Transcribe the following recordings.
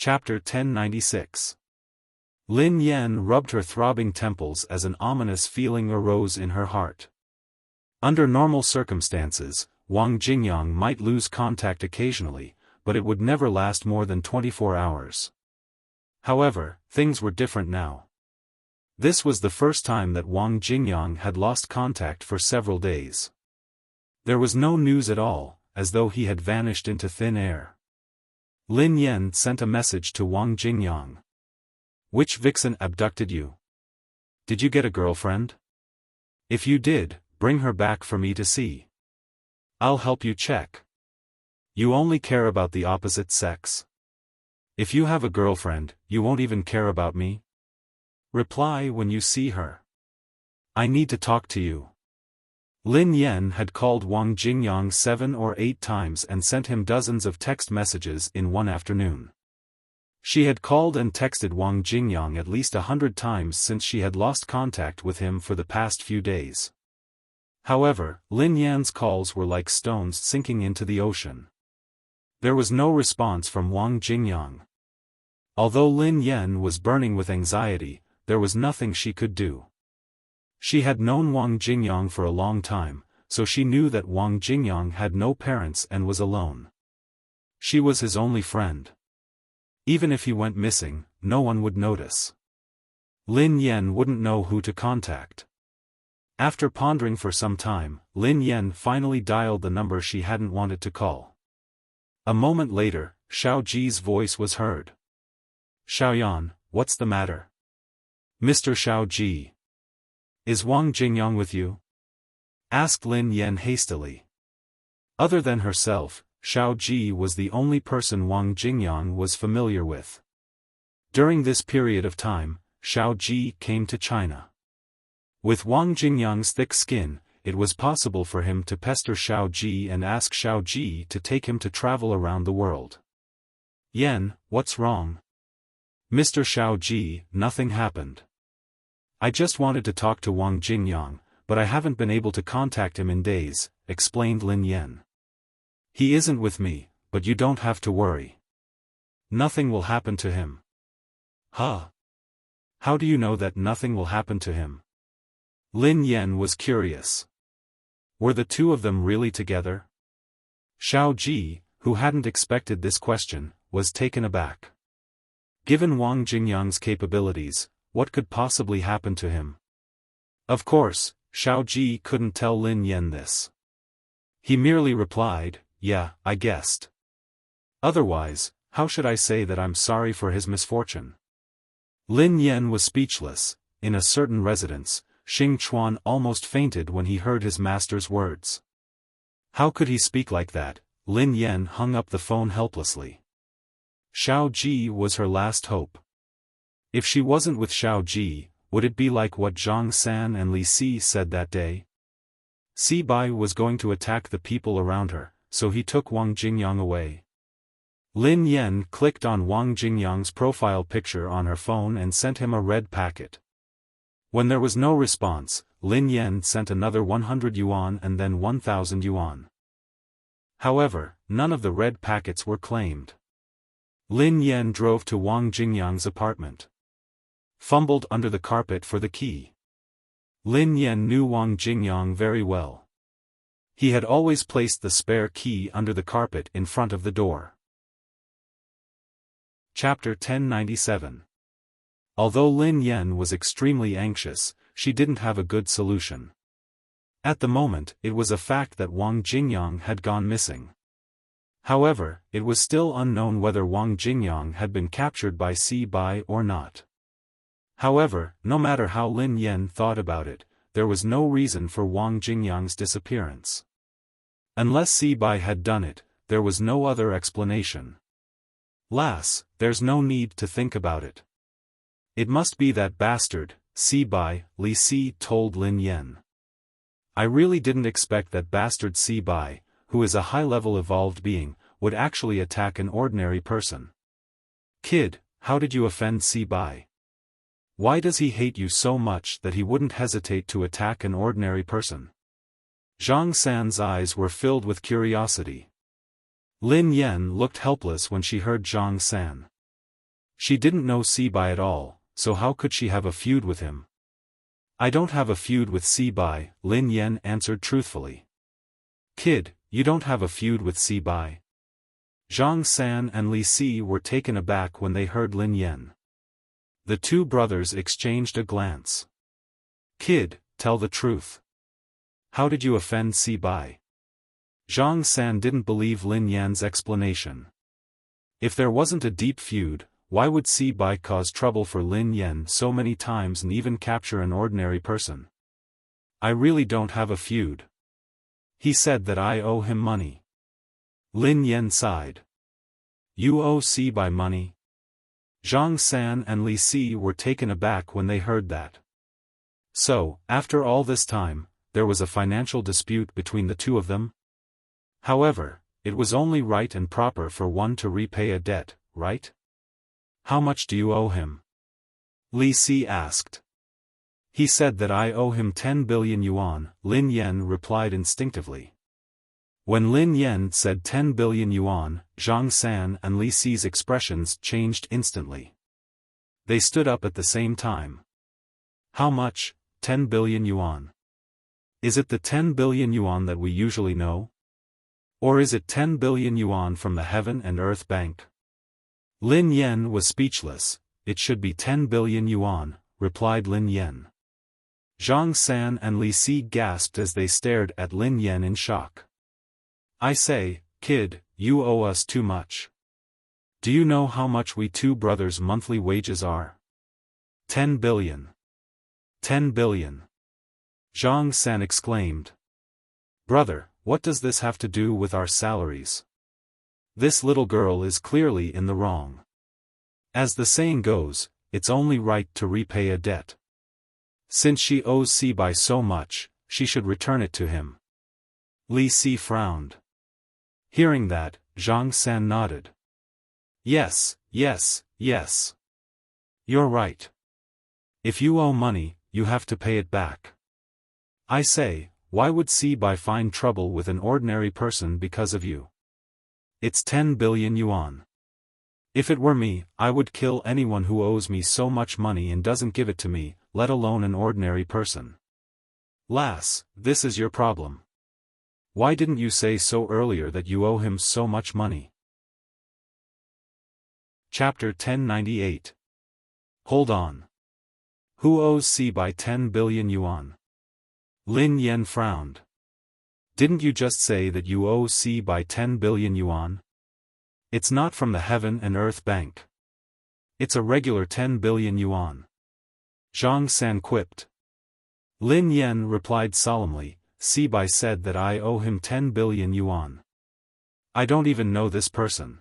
Chapter 1096. Lin Yan rubbed her throbbing temples as an ominous feeling arose in her heart. Under normal circumstances, Wang Jingyang might lose contact occasionally, but it would never last more than 24 hours. However, things were different now. This was the first time that Wang Jingyang had lost contact for several days. There was no news at all, as though he had vanished into thin air. Lin Yan sent a message to Wang Jingyang. Which vixen abducted you? Did you get a girlfriend? If you did, bring her back for me to see. I'll help you check. You only care about the opposite sex. If you have a girlfriend, you won't even care about me? Reply when you see her. I need to talk to you. Lin Yan had called Wang Jingyang 7 or 8 times and sent him dozens of text messages in one afternoon. She had called and texted Wang Jingyang at least 100 times since she had lost contact with him for the past few days. However, Lin Yan's calls were like stones sinking into the ocean. There was no response from Wang Jingyang. Although Lin Yan was burning with anxiety, there was nothing she could do. She had known Wang Jingyang for a long time, so she knew that Wang Jingyang had no parents and was alone. She was his only friend. Even if he went missing, no one would notice. Lin Yan wouldn't know who to contact. After pondering for some time, Lin Yan finally dialed the number she hadn't wanted to call. A moment later, Xiao Ji's voice was heard. Xiaoyan, what's the matter? Mr. Xiao Ji. Is Wang Jingyang with you? Asked Lin Yan hastily. Other than herself, Xiao Ji was the only person Wang Jingyang was familiar with. During this period of time, Xiao Ji came to China. With Wang Jingyang's thick skin, it was possible for him to pester Xiao Ji and ask Xiao Ji to take him to travel around the world. Yan, what's wrong? Mr. Xiao Ji, nothing happened. I just wanted to talk to Wang Jingyang, but I haven't been able to contact him in days, explained Lin Yan. He isn't with me, but you don't have to worry. Nothing will happen to him. Huh? How do you know that nothing will happen to him? Lin Yan was curious. Were the two of them really together? Xiao Ji, who hadn't expected this question, was taken aback. Given Wang Jingyang's capabilities, what could possibly happen to him? Of course, Xiao Ji couldn't tell Lin Yan this. He merely replied, yeah, I guessed. Otherwise, how should I say that I'm sorry for his misfortune? Lin Yan was speechless. In a certain residence, Xing Chuan almost fainted when he heard his master's words. How could he speak like that? Lin Yan hung up the phone helplessly. Xiao Ji was her last hope. If she wasn't with Xiao Ji, would it be like what Zhang San and Li Si said that day? Si Bai was going to attack the people around her, so he took Wang Jingyang away. Lin Yan clicked on Wang Jingyang's profile picture on her phone and sent him a red packet. When there was no response, Lin Yan sent another 100 yuan and then 1,000 yuan. However, none of the red packets were claimed. Lin Yan drove to Wang Jingyang's apartment. Fumbled under the carpet for the key. Lin Yan knew Wang Jingyang very well. He had always placed the spare key under the carpet in front of the door. Chapter 1097. Although Lin Yan was extremely anxious, she didn't have a good solution. At the moment, it was a fact that Wang Jingyang had gone missing. However, it was still unknown whether Wang Jingyang had been captured by Si Bai or not. However, no matter how Lin Yan thought about it, there was no reason for Wang Jingyang's disappearance. Unless Si Bai had done it, there was no other explanation. Lass, there's no need to think about it. It must be that bastard, Si Bai, Li Si told Lin Yan. I really didn't expect that bastard Si Bai, who is a high-level evolved being, would actually attack an ordinary person. Kid, how did you offend Si Bai? Why does he hate you so much that he wouldn't hesitate to attack an ordinary person? Zhang San's eyes were filled with curiosity. Lin Yan looked helpless when she heard Zhang San. She didn't know Si-bai at all, so how could she have a feud with him? I don't have a feud with Si-bai, Lin Yan answered truthfully. Kid, you don't have a feud with Si-bai? Zhang San and Li Si were taken aback when they heard Lin Yan. The two brothers exchanged a glance. Kid, tell the truth. How did you offend Si-bai? Zhang San didn't believe Lin Yan's explanation. If there wasn't a deep feud, why would Si-bai cause trouble for Lin Yan so many times and even capture an ordinary person? I really don't have a feud. He said that I owe him money. Lin Yan sighed. You owe Si-bai money? Zhang San and Li Si were taken aback when they heard that. So, after all this time, there was a financial dispute between the two of them? However, it was only right and proper for one to repay a debt, right? How much do you owe him? Li Si asked. He said that I owe him 10 billion yuan, Lin Yan replied instinctively. When Lin Yan said 10 billion yuan, Zhang San and Li Si's expressions changed instantly. They stood up at the same time. How much? 10 billion yuan. Is it the 10 billion yuan that we usually know? Or is it 10 billion yuan from the Heaven and Earth Bank? Lin Yan was speechless. It should be 10 billion yuan, replied Lin Yan. Zhang San and Li Si gasped as they stared at Lin Yan in shock. I say, kid, you owe us too much. Do you know how much we two brothers' monthly wages are? 10 billion. 10 billion. Zhang San exclaimed. Brother, what does this have to do with our salaries? This little girl is clearly in the wrong. As the saying goes, it's only right to repay a debt. Since she owes Si-bai so much, she should return it to him. Li Si frowned. Hearing that, Zhang San nodded. Yes, yes, yes. You're right. If you owe money, you have to pay it back. I say, why would Si-bai find trouble with an ordinary person because of you? It's 10 billion yuan. If it were me, I would kill anyone who owes me so much money and doesn't give it to me, let alone an ordinary person. Lass, this is your problem. Why didn't you say so earlier that you owe him so much money? Chapter 1098. Hold on. Who owes Si-bai 10 billion yuan? Lin Yan frowned. Didn't you just say that you owe Si-bai 10 billion yuan? It's not from the Heaven and Earth Bank. It's a regular 10 billion yuan. Zhang San quipped. Lin Yan replied solemnly, Si-bai said that I owe him 10 billion yuan. I don't even know this person.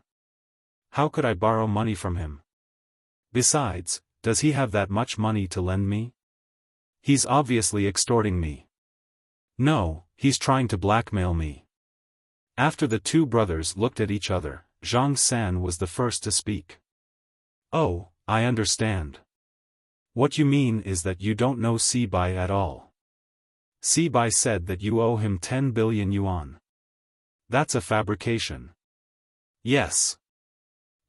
How could I borrow money from him? Besides, does he have that much money to lend me? He's obviously extorting me. No, he's trying to blackmail me. After the two brothers looked at each other, Zhang San was the first to speak. Oh, I understand. What you mean is that you don't know Si-bai at all. Si-bai said that you owe him 10 billion yuan. That's a fabrication. Yes.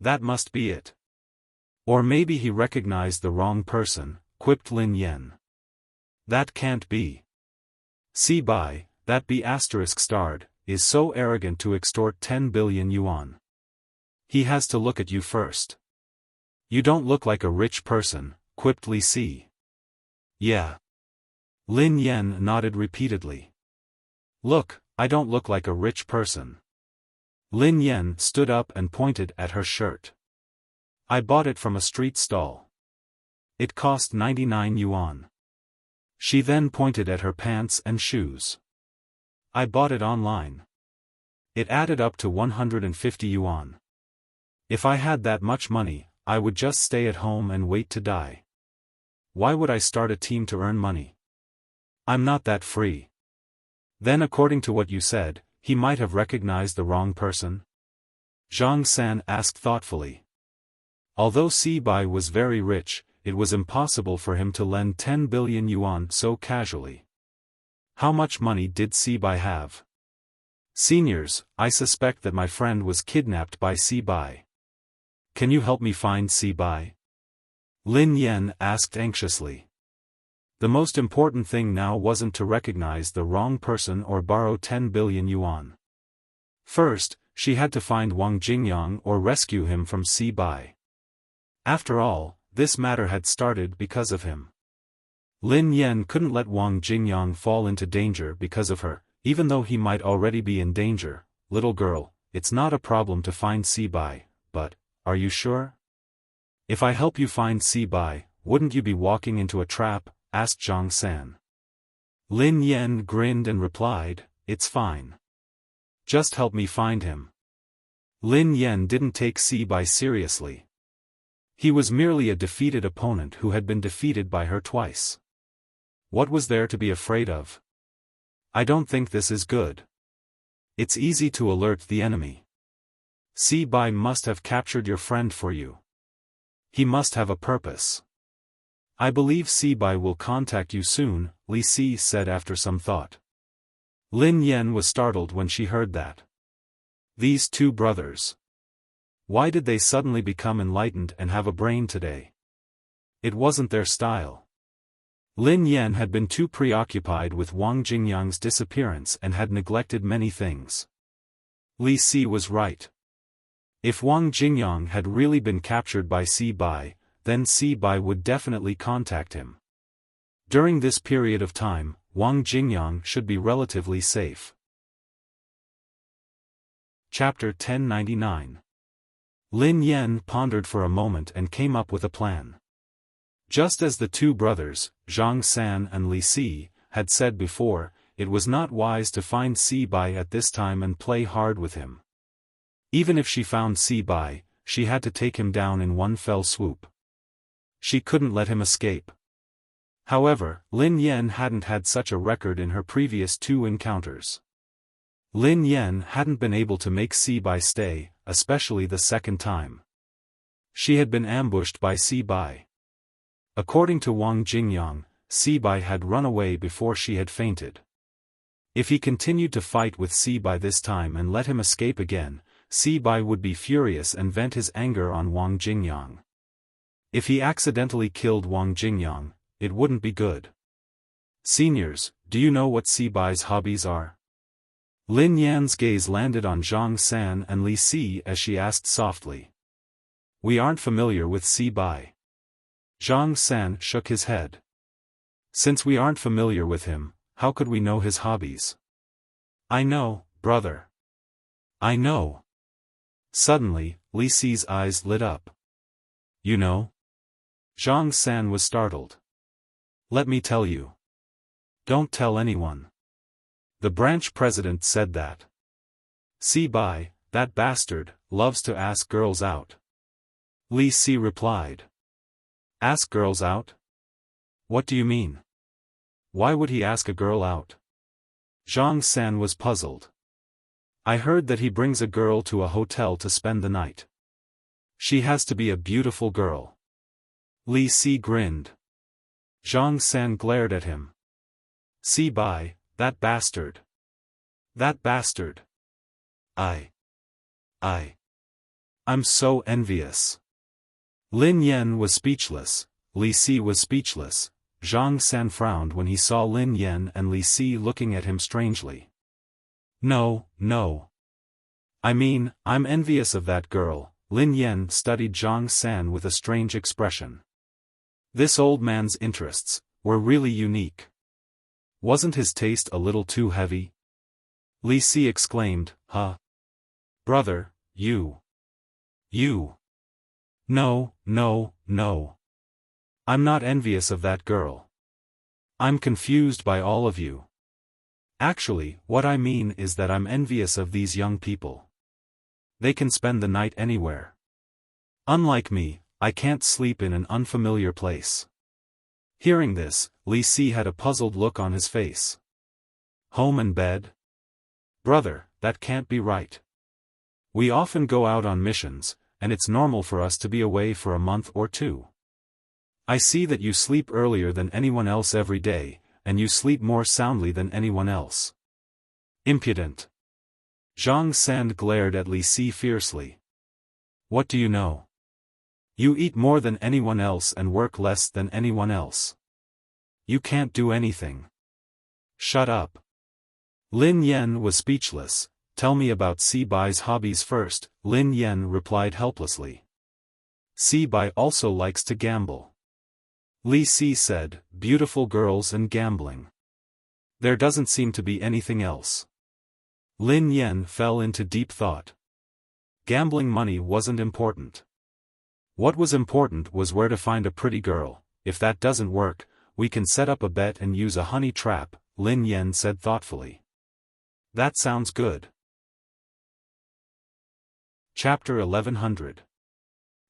That must be it. Or maybe he recognized the wrong person, quipped Lin Yan. That can't be. Si-bai, that B** starred, is so arrogant to extort 10 billion yuan. He has to look at you first. You don't look like a rich person, quipped Li Si. Yeah. Lin Yan nodded repeatedly. Look, I don't look like a rich person. Lin Yan stood up and pointed at her shirt. I bought it from a street stall. It cost 99 yuan. She then pointed at her pants and shoes. I bought it online. It added up to 150 yuan. If I had that much money, I would just stay at home and wait to die. Why would I start a team to earn money? I'm not that free. Then according to what you said, he might have recognized the wrong person? Zhang San asked thoughtfully. Although Si-bai was very rich, it was impossible for him to lend 10 billion yuan so casually. How much money did Si-bai have? Seniors, I suspect that my friend was kidnapped by Si-bai. Can you help me find Si Bai? Lin Yan asked anxiously. The most important thing now wasn't to recognize the wrong person or borrow 10 billion yuan. First, she had to find Wang Jingyang or rescue him from Si Bai. After all, this matter had started because of him. Lin Yan couldn't let Wang Jingyang fall into danger because of her, even though he might already be in danger. Little girl, it's not a problem to find Si Bai, but, are you sure? If I help you find Si Bai, wouldn't you be walking into a trap? Asked Zhang San. Lin Yan grinned and replied, it's fine. Just help me find him. Lin Yan didn't take Si Bai seriously. He was merely a defeated opponent who had been defeated by her twice. What was there to be afraid of? I don't think this is good. It's easy to alert the enemy. Si Bai must have captured your friend for you. He must have a purpose. I believe Si Bai will contact you soon, Li Si said after some thought. Lin Yan was startled when she heard that. These two brothers. Why did they suddenly become enlightened and have a brain today? It wasn't their style. Lin Yan had been too preoccupied with Wang Jingyang's disappearance and had neglected many things. Li Si was right. If Wang Jingyang had really been captured by Si Bai, then Si Bai would definitely contact him. During this period of time, Wang Jingyang should be relatively safe. Chapter 1099. Lin Yan pondered for a moment and came up with a plan. Just as the two brothers, Zhang San and Li Si, had said before, it was not wise to find Si Bai at this time and play hard with him. Even if she found Si Bai, she had to take him down in one fell swoop. She couldn't let him escape. However, Lin Yan hadn't had such a record in her previous two encounters. Lin Yan hadn't been able to make Si Bai stay, especially the second time. She had been ambushed by Si Bai. According to Wang Jingyang, Si Bai had run away before she had fainted. If he continued to fight with Si Bai this time and let him escape again, Si Bai would be furious and vent his anger on Wang Jingyang. If he accidentally killed Wang Jingyang, it wouldn't be good. Seniors, do you know what Si Bai's hobbies are? Lin Yan's gaze landed on Zhang San and Li Si as she asked softly. We aren't familiar with Si Bai. Zhang San shook his head. Since we aren't familiar with him, how could we know his hobbies? I know, brother. I know. Suddenly, Li Si's eyes lit up. You know? Zhang San was startled. Let me tell you. Don't tell anyone. The branch president said that. Si Bai, that bastard, loves to ask girls out. Li Si replied. Ask girls out? What do you mean? Why would he ask a girl out? Zhang San was puzzled. I heard that he brings a girl to a hotel to spend the night. She has to be a beautiful girl. Li Si grinned. Zhang San glared at him. Si Bai, that bastard. That bastard. I'm so envious. Lin Yan was speechless, Li Si was speechless. Zhang San frowned when he saw Lin Yan and Li Si looking at him strangely. No. I mean, I'm envious of that girl. Lin Yan studied Zhang San with a strange expression. This old man's interests were really unique. Wasn't his taste a little too heavy? Li Si exclaimed, huh? Brother, you. No. I'm not envious of that girl. I'm confused by all of you. Actually, what I mean is that I'm envious of these young people. They can spend the night anywhere. Unlike me, I can't sleep in an unfamiliar place. Hearing this, Li Si had a puzzled look on his face. Home and bed? Brother, that can't be right. We often go out on missions, and it's normal for us to be away for a month or two. I see that you sleep earlier than anyone else every day, and you sleep more soundly than anyone else. Impudent. Zhang San glared at Li Si fiercely. What do you know? You eat more than anyone else and work less than anyone else. You can't do anything. Shut up. Lin Yan was speechless. Tell me about Si-Bai's hobbies first, Lin Yan replied helplessly. Si-Bai also likes to gamble. Li Si said, beautiful girls and gambling. There doesn't seem to be anything else. Lin Yan fell into deep thought. Gambling money wasn't important. What was important was where to find a pretty girl. If that doesn't work, we can set up a bet and use a honey trap, Lin Yan said thoughtfully. That sounds good. Chapter 1100.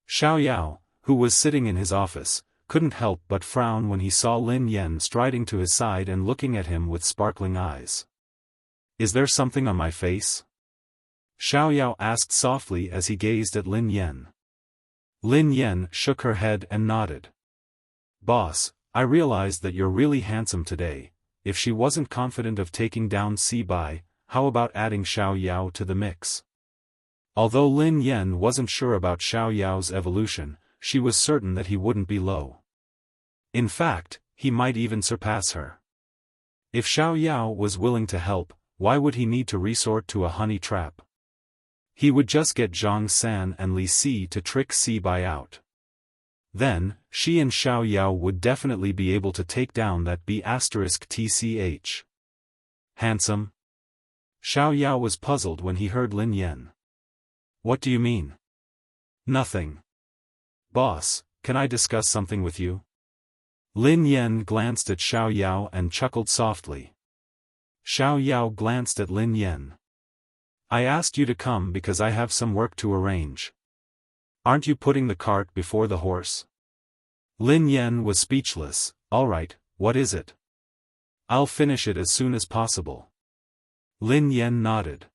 Xiao Yao, who was sitting in his office, couldn't help but frown when he saw Lin Yan striding to his side and looking at him with sparkling eyes. Is there something on my face? Xiao Yao asked softly as he gazed at Lin Yan. Lin Yan shook her head and nodded. Boss, I realized that you're really handsome today. If she wasn't confident of taking down Si-Bai, how about adding Xiao Yao to the mix? Although Lin Yan wasn't sure about Xiao Yao's evolution, she was certain that he wouldn't be low. In fact, he might even surpass her. If Xiao Yao was willing to help, why would he need to resort to a honey trap? He would just get Zhang San and Li Si to trick Si-Bai out. Then, she and Xiao Yao would definitely be able to take down that B*TCH. Handsome? Xiao Yao was puzzled when he heard Lin Yan. What do you mean? Nothing. Boss, can I discuss something with you? Lin Yan glanced at Xiao Yao and chuckled softly. Xiao Yao glanced at Lin Yan. I asked you to come because I have some work to arrange. Aren't you putting the cart before the horse? Lin Yan was speechless. All right, what is it? I'll finish it as soon as possible. Lin Yan nodded.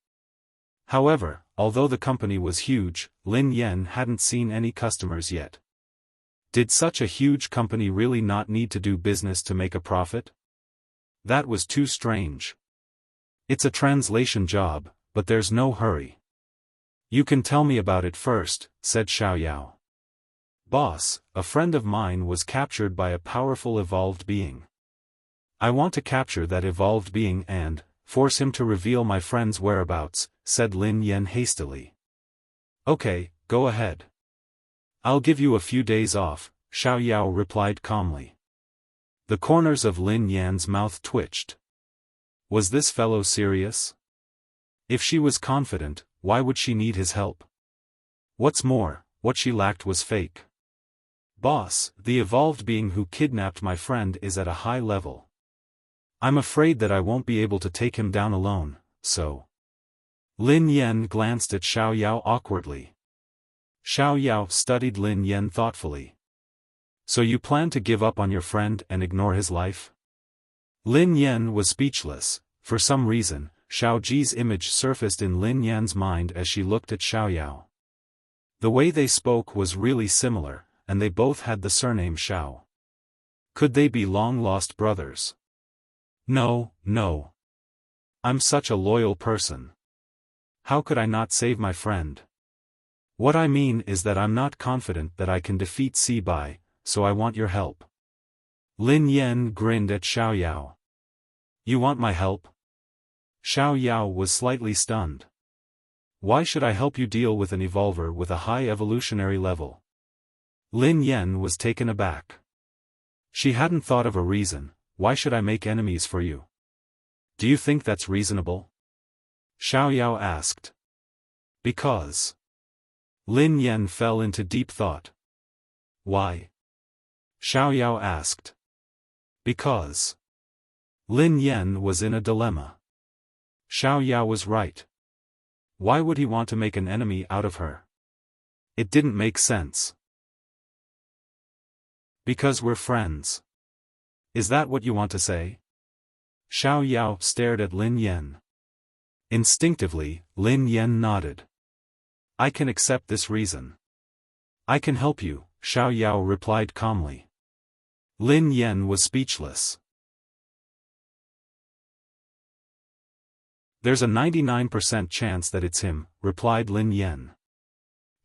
However, although the company was huge, Lin Yan hadn't seen any customers yet. Did such a huge company really not need to do business to make a profit? That was too strange. It's a translation job, but there's no hurry. You can tell me about it first, said Xiao Yao. Boss, a friend of mine was captured by a powerful evolved being. I want to capture that evolved being and force him to reveal my friend's whereabouts, said Lin Yan hastily. Okay, go ahead. I'll give you a few days off, Xiao Yao replied calmly. The corners of Lin Yan's mouth twitched. Was this fellow serious? If she was confident, why would she need his help? What's more, what she lacked was fake. Boss, the evolved being who kidnapped my friend is at a high level. I'm afraid that I won't be able to take him down alone, so. Lin Yan glanced at Xiao Yao awkwardly. Xiao Yao studied Lin Yan thoughtfully. So you plan to give up on your friend and ignore his life? Lin Yan was speechless. For some reason, Xiao Ji's image surfaced in Lin Yan's mind as she looked at Xiao Yao. The way they spoke was really similar, and they both had the surname Xiao. Could they be long-lost brothers? No. I'm such a loyal person. How could I not save my friend? What I mean is that I'm not confident that I can defeat Si-Bai, so I want your help. Lin Yan grinned at Xiao Yao. You want my help? Xiao Yao was slightly stunned. Why should I help you deal with an evolver with a high evolutionary level? Lin Yan was taken aback. She hadn't thought of a reason. Why should I make enemies for you? Do you think that's reasonable? Xiao Yao asked. Because. Lin Yan fell into deep thought. Why? Xiao Yao asked. Because. Lin Yan was in a dilemma. Xiao Yao was right. Why would he want to make an enemy out of her? It didn't make sense. Because we're friends. Is that what you want to say? Xiao Yao stared at Lin Yan. Instinctively, Lin Yan nodded. I can accept this reason. I can help you, Xiao Yao replied calmly. Lin Yan was speechless. There's a 99% chance that it's him, replied Lin Yan.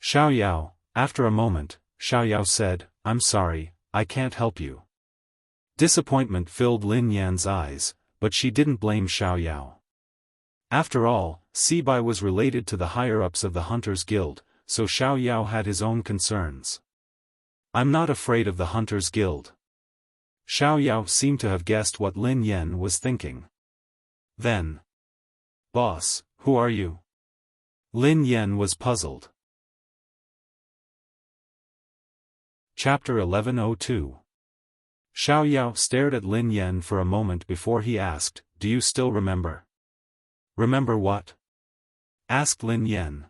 Xiao Yao, after a moment, Xiaoyao said, "I'm sorry, I can't help you." Disappointment filled Lin Yan's eyes, but she didn't blame Xiaoyao. After all, Sibai was related to the higher-ups of the Hunters Guild, so Xiaoyao had his own concerns. "I'm not afraid of the Hunters Guild." Xiaoyao seemed to have guessed what Lin Yan was thinking. Then, "Boss, who are you?" Lin Yan was puzzled. Chapter 1102. Xiaoyao stared at Lin Yan for a moment before he asked, "Do you still remember?" "Remember what?" asked Lin Yan.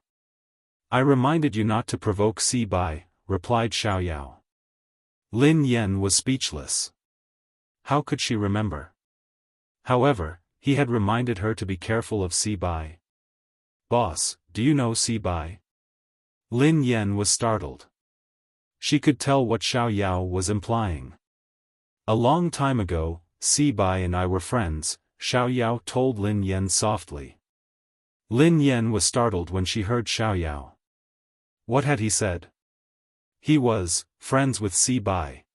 "I reminded you not to provoke Sibai," replied Xiaoyao. Lin Yan was speechless. How could she remember? However, he had reminded her to be careful of Sibai. "Boss, do you know Sibai?" Lin Yan was startled. She could tell what Xiaoyao was implying. "A long time ago, Sibai and I were friends," Xiaoyao told Lin Yan softly. Lin Yan was startled when she heard Xiaoyao. What had he said? He was friends with Sibai.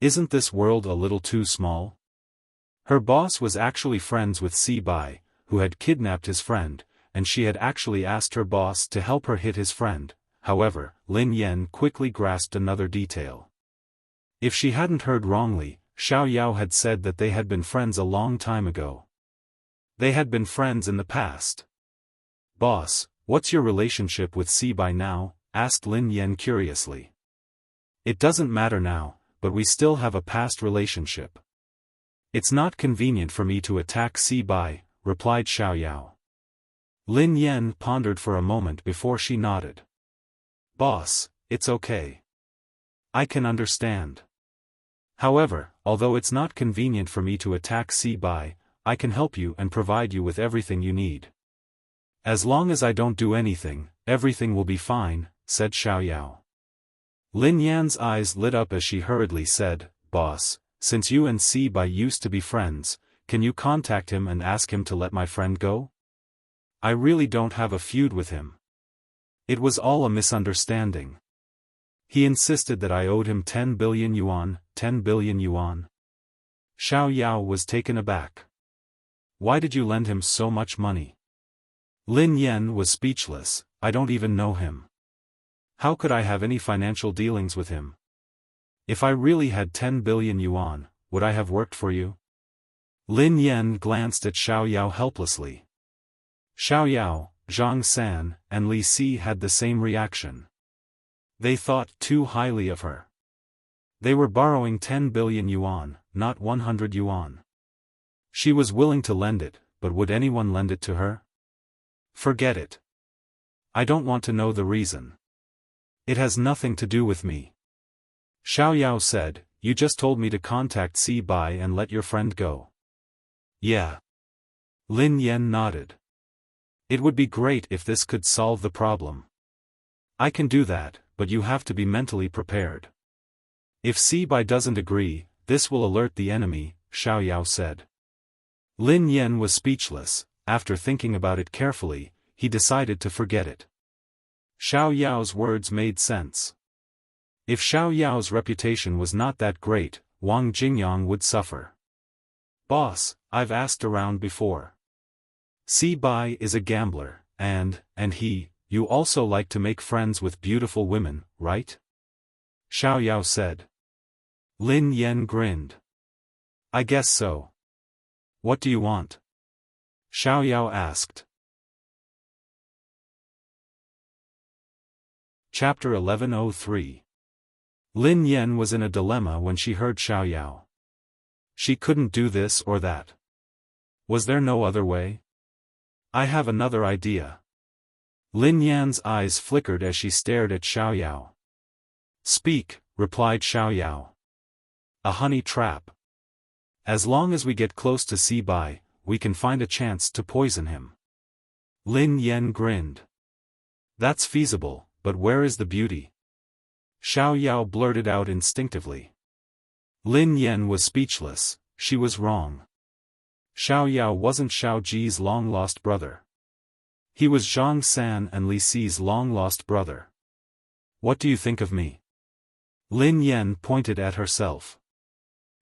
Isn't this world a little too small? Her boss was actually friends with Sibai, who had kidnapped his friend, and she had actually asked her boss to help her hit his friend. However, Lin Yan quickly grasped another detail. If she hadn't heard wrongly, Xiaoyao had said that they had been friends a long time ago. They had been friends in the past. "Boss, what's your relationship with Sibai now?" asked Lin Yan curiously. "It doesn't matter now, but we still have a past relationship. It's not convenient for me to attack Sibai," replied Xiaoyao. Lin Yan pondered for a moment before she nodded. "Boss, it's okay. I can understand. However, although it's not convenient for me to attack Sibai, I can help you and provide you with everything you need. As long as I don't do anything, everything will be fine," said Xiaoyao. Lin Yan's eyes lit up as she hurriedly said, "Boss, since you and Sibai used to be friends, can you contact him and ask him to let my friend go? I really don't have a feud with him. It was all a misunderstanding. He insisted that I owed him 10 billion yuan, 10 billion yuan. Xiaoyao was taken aback. "Why did you lend him so much money?" Lin Yan was speechless. "I don't even know him. How could I have any financial dealings with him? If I really had 10 billion yuan, would I have worked for you?" Lin Yan glanced at Xiaoyao helplessly. Xiaoyao, Zhang San, and Li Si had the same reaction. They thought too highly of her. They were borrowing 10 billion yuan, not 100 yuan. She was willing to lend it, but would anyone lend it to her? Forget it. I don't want to know the reason. It has nothing to do with me. Xiaoyao said, "You just told me to contact Sibai and let your friend go." "Yeah." Lin Yan nodded. "It would be great if this could solve the problem. I can do that, but you have to be mentally prepared. If Sibai doesn't agree, this will alert the enemy," Xiaoyao said. Lin Yan was speechless. After thinking about it carefully, he decided to forget it. Xiaoyao's words made sense. If Xiaoyao's reputation was not that great, Wang Jingyang would suffer. "Boss, I've asked around before. Sibai is a gambler, and you also like to make friends with beautiful women, right?" Xiaoyao said. Lin Yan grinned. "I guess so. What do you want?" Xiaoyao asked. Chapter 1103. Lin Yan was in a dilemma when she heard Xiaoyao. She couldn't do this or that. Was there no other way? "I have another idea." Lin Yan's eyes flickered as she stared at Xiaoyao. "Speak," replied Xiaoyao. "A honey trap. As long as we get close to Sibai, we can find a chance to poison him." Lin Yan grinned. "That's feasible, but where is the beauty?" Xiaoyao blurted out instinctively. Lin Yan was speechless. She was wrong. Xiaoyao wasn't Xiao Ji's long-lost brother. He was Zhang San and Li Si's long-lost brother. "What do you think of me?" Lin Yan pointed at herself.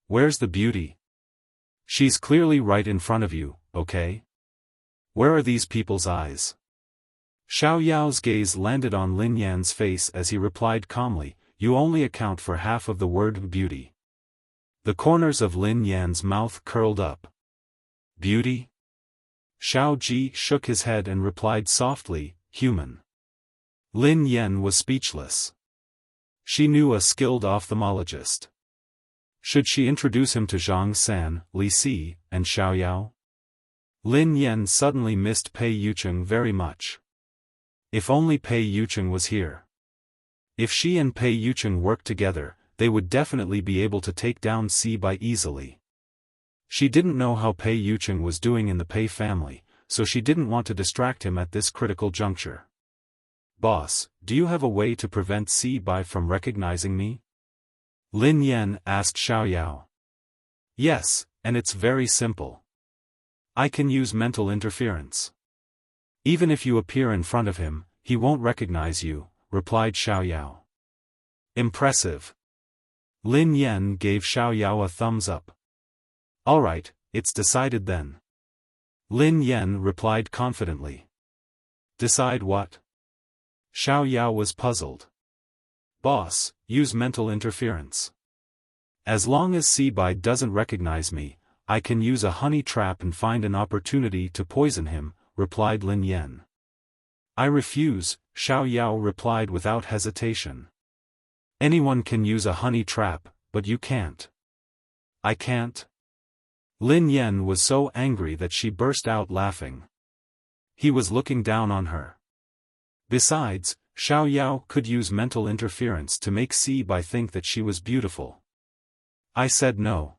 Where's the beauty? She's clearly right in front of you, okay? Where are these people's eyes? Xiao Yao's gaze landed on Lin Yan's face as he replied calmly, you only account for half of the word beauty. The corners of Lin Yan's mouth curled up. Beauty? Xiao Ji shook his head and replied softly, human. Lin Yan was speechless. She knew a skilled ophthalmologist. Should she introduce him to Zhang San, Li Si, and Xiao Yao? Lin Yan suddenly missed Pei Yucheng very much. If only Pei Yucheng was here. If she and Pei Yucheng worked together, they would definitely be able to take down Si Bai easily. She didn't know how Pei Yucheng was doing in the Pei family, so she didn't want to distract him at this critical juncture. Boss, do you have a way to prevent Si Bai from recognizing me? Lin Yan asked Xiao Yao. Yes, and it's very simple. I can use mental interference. Even if you appear in front of him, he won't recognize you, replied Xiao Yao. Impressive. Lin Yan gave Xiao Yao a thumbs up. Alright, it's decided then. Lin Yan replied confidently. Decide what? Xiao Yao was puzzled. Boss, use mental interference. As long as Si Bai doesn't recognize me, I can use a honey trap and find an opportunity to poison him, replied Lin Yan. I refuse, Xiao Yao replied without hesitation. Anyone can use a honey trap, but you can't. I can't? Lin Yan was so angry that she burst out laughing. He was looking down on her. Besides, Xiao Yao could use mental interference to make Si Bai think that she was beautiful. I said no.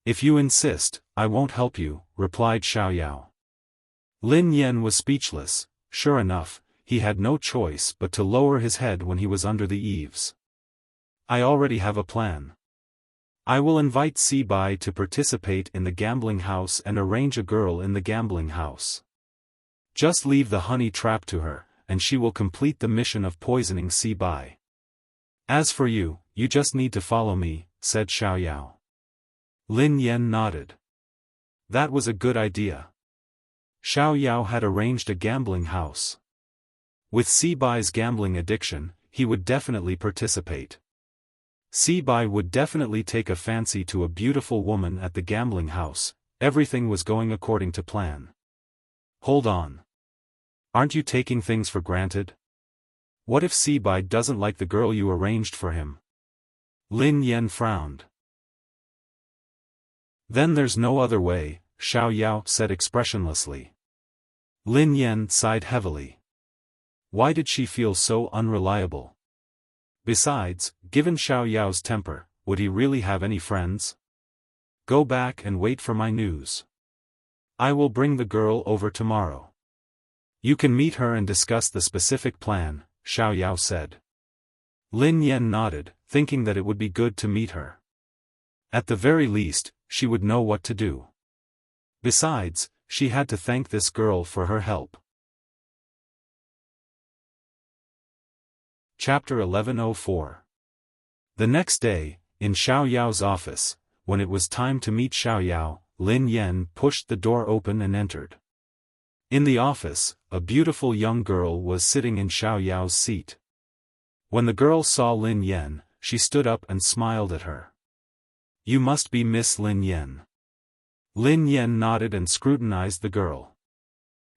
If you insist, I won't help you, replied Xiao Yao. Lin Yan was speechless. Sure enough, he had no choice but to lower his head when he was under the eaves. I already have a plan. I will invite Si Bai to participate in the gambling house and arrange a girl in the gambling house. Just leave the honey trap to her, and she will complete the mission of poisoning Si Bai. As for you, you just need to follow me, said Xiao Yao. Lin Yan nodded. That was a good idea. Xiao Yao had arranged a gambling house. With Si Bai's gambling addiction, he would definitely participate. Si Bai would definitely take a fancy to a beautiful woman at the gambling house. Everything was going according to plan. Hold on. Aren't you taking things for granted? What if Si Bai doesn't like the girl you arranged for him? Lin Yan frowned. Then there's no other way, Xiao Yao said expressionlessly. Lin Yan sighed heavily. Why did she feel so unreliable? Besides, given Xiao Yao's temper, would he really have any friends? Go back and wait for my news. I will bring the girl over tomorrow. You can meet her and discuss the specific plan, Xiao Yao said. Lin Yan nodded, thinking that it would be good to meet her. At the very least, she would know what to do. Besides, she had to thank this girl for her help. Chapter 1104. The next day, in Xiao Yao's office, when it was time to meet Xiao Yao, Lin Yan pushed the door open and entered. In the office, a beautiful young girl was sitting in Xiao Yao's seat. When the girl saw Lin Yan, she stood up and smiled at her. You must be Miss Lin Yan. Lin Yan nodded and scrutinized the girl.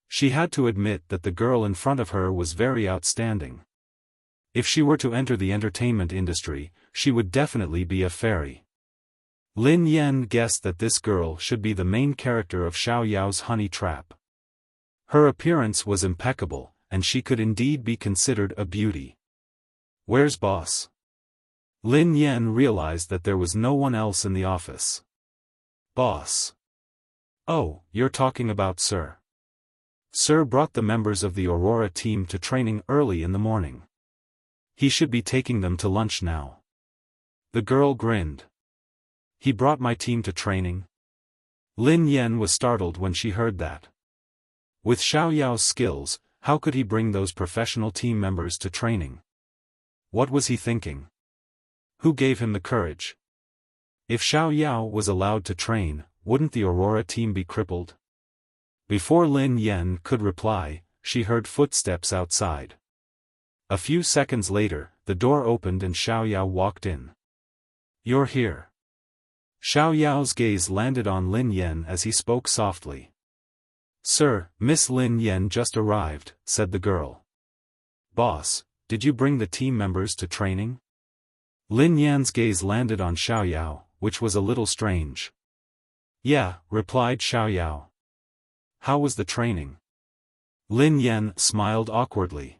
She had to admit that the girl in front of her was very outstanding. If she were to enter the entertainment industry, she would definitely be a fairy. Lin Yan guessed that this girl should be the main character of Xiao Yao's honey trap. Her appearance was impeccable, and she could indeed be considered a beauty. Where's boss? Lin Yan realized that there was no one else in the office. Boss. Oh, you're talking about Sir. Sir brought the members of the Aurora team to training early in the morning. He should be taking them to lunch now. The girl grinned. He brought my team to training? Lin Yan was startled when she heard that. With Xiao Yao's skills, how could he bring those professional team members to training? What was he thinking? Who gave him the courage? If Xiao Yao was allowed to train, wouldn't the Aurora team be crippled? Before Lin Yan could reply, she heard footsteps outside. A few seconds later, the door opened and Xiao Yao walked in. "You're here." Xiao Yao's gaze landed on Lin Yan as he spoke softly. "Sir, Miss Lin Yan just arrived," said the girl. "Boss, did you bring the team members to training?" Lin Yan's gaze landed on Xiao Yao, which was a little strange. "Yeah," replied Xiao Yao. "How was the training?" Lin Yan smiled awkwardly.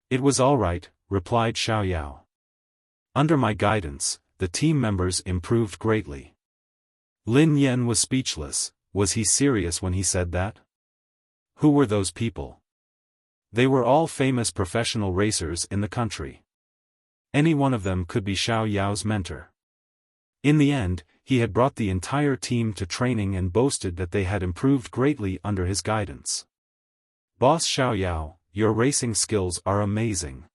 "It was all right," replied Xiao Yao. "Under my guidance, the team members improved greatly." Lin Yan was speechless. Was he serious when he said that? Who were those people? They were all famous professional racers in the country. Any one of them could be Xiao Yao's mentor. In the end, he had brought the entire team to training and boasted that they had improved greatly under his guidance. "Boss Xiao Yao, your racing skills are amazing.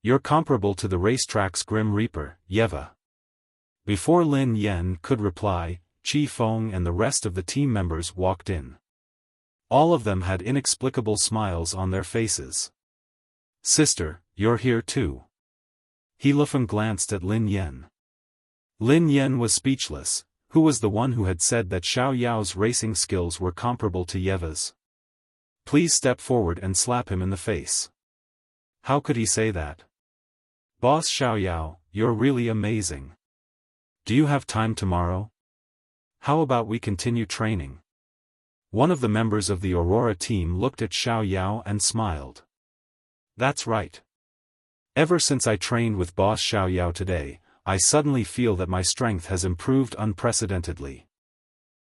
You're comparable to the racetrack's Grim Reaper, Yeva." Before Lin Yan could reply, Qi Feng and the rest of the team members walked in. All of them had inexplicable smiles on their faces. "Sister, you're here too." He Lufeng glanced at Lin Yan. Lin Yan was speechless. Who was the one who had said that Xiao Yao's racing skills were comparable to Yeva's? Please step forward and slap him in the face. How could he say that? "Boss Xiao Yao, you're really amazing. Do you have time tomorrow? How about we continue training?" One of the members of the Aurora team looked at Xiao Yao and smiled. "That's right. Ever since I trained with Boss Xiao Yao today, I suddenly feel that my strength has improved unprecedentedly.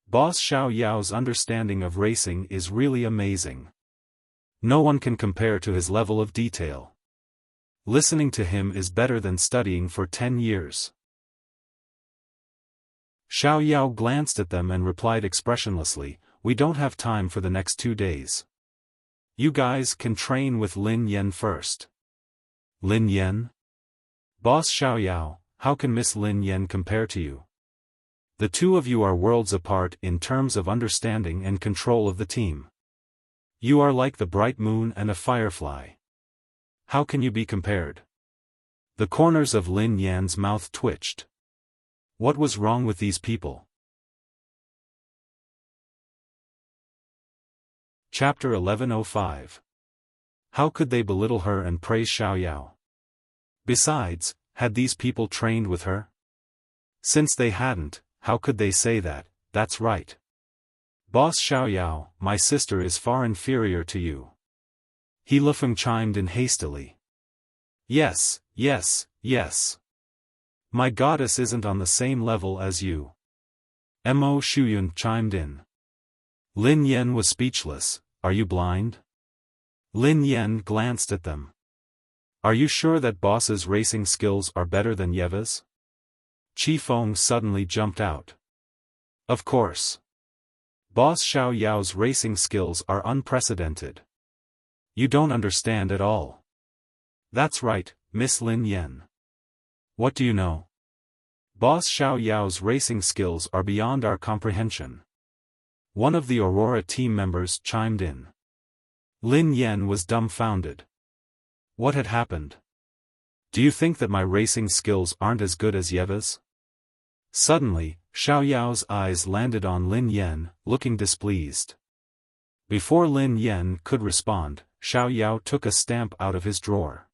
Boss Xiao Yao's understanding of racing is really amazing. No one can compare to his level of detail. Listening to him is better than studying for 10 years. Xiao Yao glanced at them and replied expressionlessly, "We don't have time for the next 2 days. You guys can train with Lin Yan first." "Lin Yan? Boss Xiao Yao, how can Miss Lin Yan compare to you? The two of you are worlds apart in terms of understanding and control of the team. You are like the bright moon and a firefly. How can you be compared?" The corners of Lin Yan's mouth twitched. What was wrong with these people? Chapter 1105. How could they belittle her and praise Xiao Yao? Besides, had these people trained with her? Since they hadn't, how could they say that? That's right. Boss Xiao Yao, my sister is far inferior to you. He Lufeng chimed in hastily. Yes, yes, yes. My goddess isn't on the same level as you. Mo Shuyun chimed in. Lin Yan was speechless. Are you blind? Lin Yan glanced at them. Are you sure that Boss's racing skills are better than Yeva's? Qi Feng suddenly jumped out. Of course. Boss Xiao Yao's racing skills are unprecedented. You don't understand at all. That's right, Miss Lin Yan. What do you know? Boss Xiao Yao's racing skills are beyond our comprehension. One of the Aurora team members chimed in. Lin Yan was dumbfounded. What had happened? Do you think that my racing skills aren't as good as Yeva's? Suddenly, Xiao Yao's eyes landed on Lin Yan, looking displeased. Before Lin Yan could respond, Xiao Yao took a stamp out of his drawer.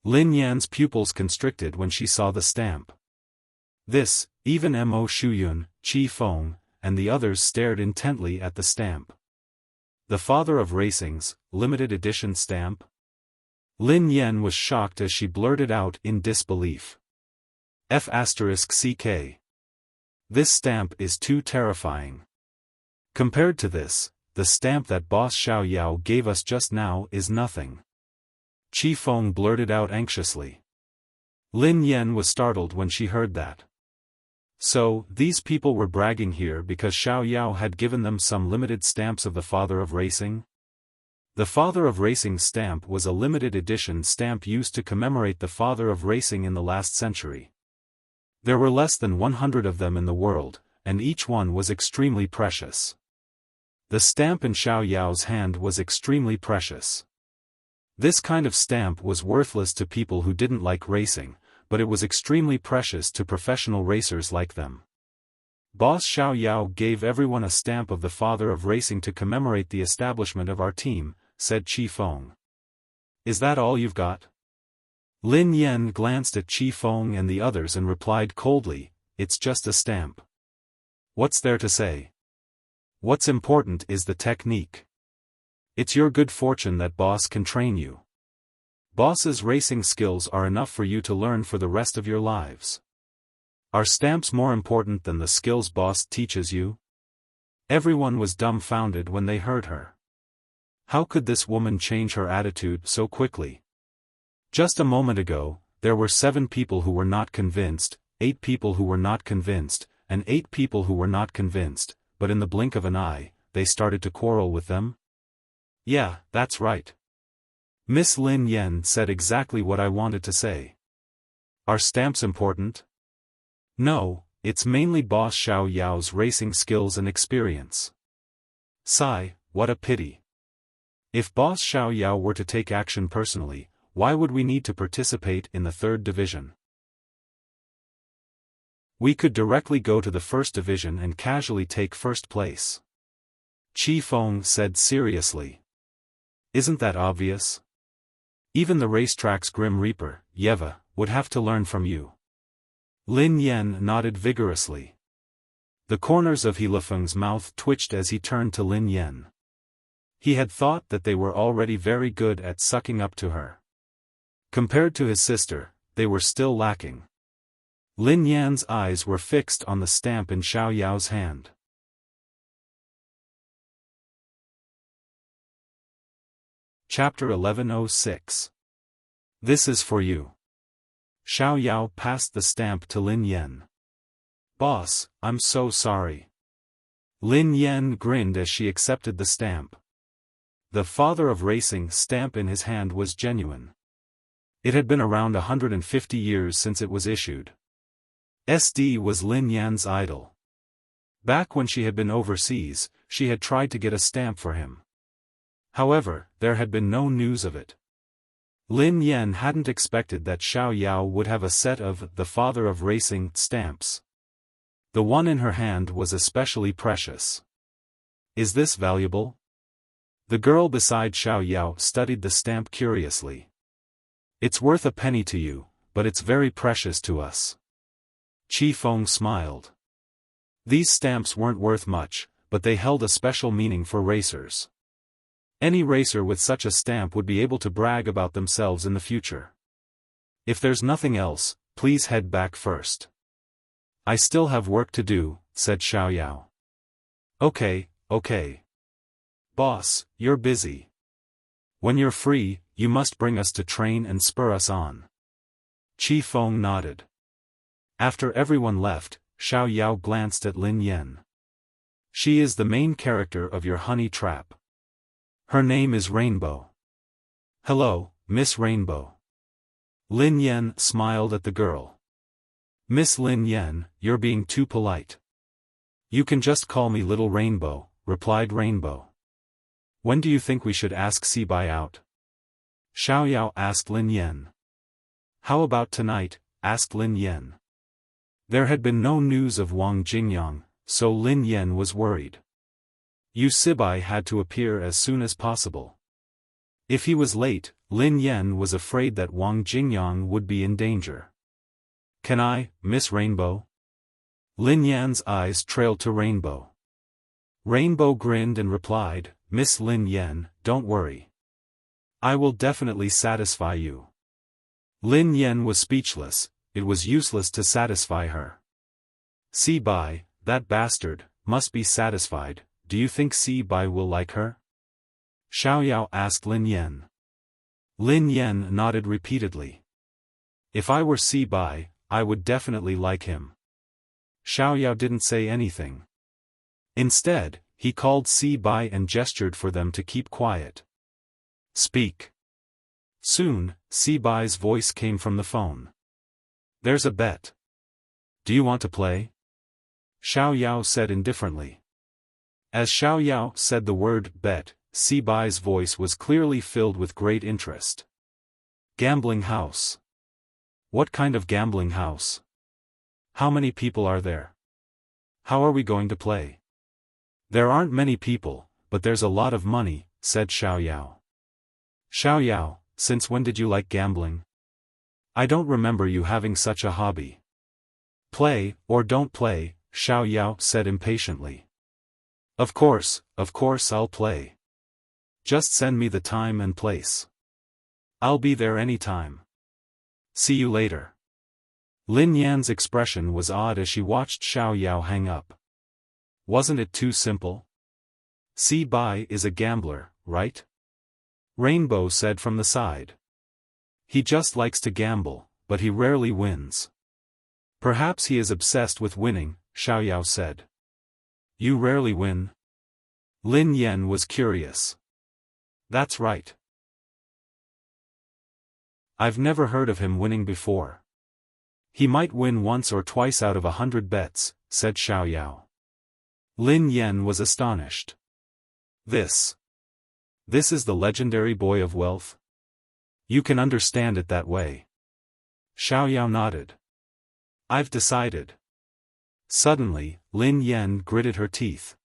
Lin Yan's pupils constricted when she saw the stamp. This, even Mo Shuyun, Qi Feng, and the others stared intently at the stamp. The father of racing's limited edition stamp? Lin Yan was shocked as she blurted out in disbelief. F***CK. This stamp is too terrifying. Compared to this, the stamp that Boss Xiao Yao gave us just now is nothing. Qi Feng blurted out anxiously. Lin Yan was startled when she heard that. So, these people were bragging here because Xiao Yao had given them some limited stamps of the father of racing? The Father of Racing stamp was a limited edition stamp used to commemorate the father of racing in the last century. There were less than 100 of them in the world, and each one was extremely precious. The stamp in Xiao Yao's hand was extremely precious. This kind of stamp was worthless to people who didn't like racing, but it was extremely precious to professional racers like them. Boss Xiao Yao gave everyone a stamp of the father of racing to commemorate the establishment of our team, said Qi Feng. Is that all you've got? Lin Yan glanced at Qi Feng and the others and replied coldly, it's just a stamp. What's there to say? What's important is the technique. It's your good fortune that boss can train you. Boss's racing skills are enough for you to learn for the rest of your lives. Are stamps more important than the skills boss teaches you? Everyone was dumbfounded when they heard her. How could this woman change her attitude so quickly? Just a moment ago, there were 7 people who were not convinced, 8 people who were not convinced, and 8 people who were not convinced, but in the blink of an eye, they started to quarrel with them? Yeah, that's right. Miss Lin Yan said exactly what I wanted to say. Are stamps important? No, it's mainly Boss Xiao Yao's racing skills and experience. Sigh, what a pity. If Boss Xiao Yao were to take action personally, why would we need to participate in the 3rd division? We could directly go to the 1st division and casually take 1st place. Qi Feng said seriously. Isn't that obvious? Even the racetrack's Grim Reaper, Yeva, would have to learn from you. Lin Yan nodded vigorously. The corners of He Lifeng's mouth twitched as he turned to Lin Yan. He had thought that they were already very good at sucking up to her. Compared to his sister, they were still lacking. Lin Yan's eyes were fixed on the stamp in Xiao Yao's hand. Chapter 1106. This is for you. Xiao Yao passed the stamp to Lin Yan. Boss, I'm so sorry. Lin Yan grinned as she accepted the stamp. The father of racing stamp in his hand was genuine. It had been around 150 years since it was issued. SD was Lin Yan's idol. Back when she had been overseas, she had tried to get a stamp for him. However, there had been no news of it. Lin Yan hadn't expected that Xiao Yao would have a set of the father of racing stamps. The one in her hand was especially precious. Is this valuable? The girl beside Xiao Yao studied the stamp curiously. It's worth a penny to you, but it's very precious to us. Qi Feng smiled. These stamps weren't worth much, but they held a special meaning for racers. Any racer with such a stamp would be able to brag about themselves in the future. If there's nothing else, please head back first. I still have work to do, said Xiao Yao. Okay. Boss, you're busy. When you're free, you must bring us to train and spur us on. Qi Feng nodded. After everyone left, Xiao Yao glanced at Lin Yan. She is the main character of your honey trap. Her name is Rainbow. Hello, Miss Rainbow. Lin Yan smiled at the girl. Miss Lin Yan, you're being too polite. You can just call me Little Rainbow, replied Rainbow. When do you think we should ask Sibai out? Xiao Yao asked Lin Yan. How about tonight? Asked Lin Yan. There had been no news of Wang Jingyang, so Lin Yan was worried. Yu Sibai had to appear as soon as possible. If he was late, Lin Yan was afraid that Wang Jingyang would be in danger. Can I, Miss Rainbow? Lin Yan's eyes trailed to Rainbow. Rainbow grinned and replied, Miss Lin Yan, don't worry. I will definitely satisfy you. Lin Yan was speechless, it was useless to satisfy her. Sibai, that bastard, must be satisfied. Do you think Sibai will like her? Xiao Yao asked Lin Yan. Lin Yan nodded repeatedly. If I were Sibai, I would definitely like him. Xiao Yao didn't say anything. Instead, he called Sibai and gestured for them to keep quiet. Speak. Soon, Si-bai's voice came from the phone. There's a bet. Do you want to play? Xiao Yao said indifferently. As Xiao Yao said the word bet, Si-bai's voice was clearly filled with great interest. Gambling house. What kind of gambling house? How many people are there? How are we going to play? There aren't many people, but there's a lot of money, said Xiao Yao. Xiao Yao, since when did you like gambling? I don't remember you having such a hobby. Play, or don't play, Xiao Yao said impatiently. Of course I'll play. Just send me the time and place. I'll be there any time. See you later. Lin Yan's expression was odd as she watched Xiao Yao hang up. Wasn't it too simple? Si-bai is a gambler, right? Rainbow said from the side. He just likes to gamble, but he rarely wins. Perhaps he is obsessed with winning, Xiao Yao said. You rarely win? Lin Yan was curious. That's right. I've never heard of him winning before. He might win once or twice out of 100 bets, said Xiao Yao. Lin Yan was astonished. This is the legendary boy of wealth? You can understand it that way. Xiao Yao nodded. I've decided. Suddenly, Lin Yan gritted her teeth.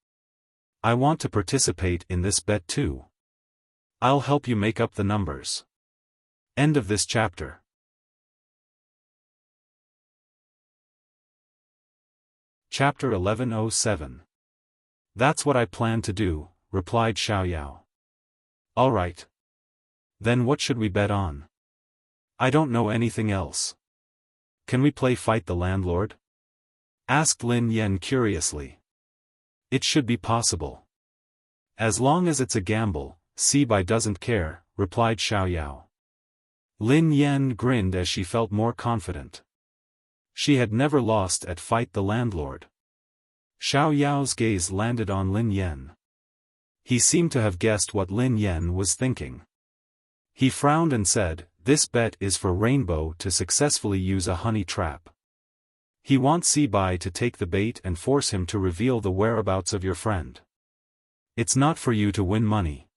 I want to participate in this bet too. I'll help you make up the numbers. End of this chapter. Chapter 1107. That's what I plan to do, replied Xiao Yao. All right. Then what should we bet on? I don't know anything else. Can we play Fight the Landlord? Asked Lin Yan curiously. It should be possible. As long as it's a gamble, Si-bai doesn't care, replied Xiao Yao. Lin Yan grinned as she felt more confident. She had never lost at Fight the Landlord. Xiao Yao's gaze landed on Lin Yan. He seemed to have guessed what Lin Yan was thinking. He frowned and said, this bet is for Rainbow to successfully use a honey trap. He wants Si-bai to take the bait and force him to reveal the whereabouts of your friend. It's not for you to win money.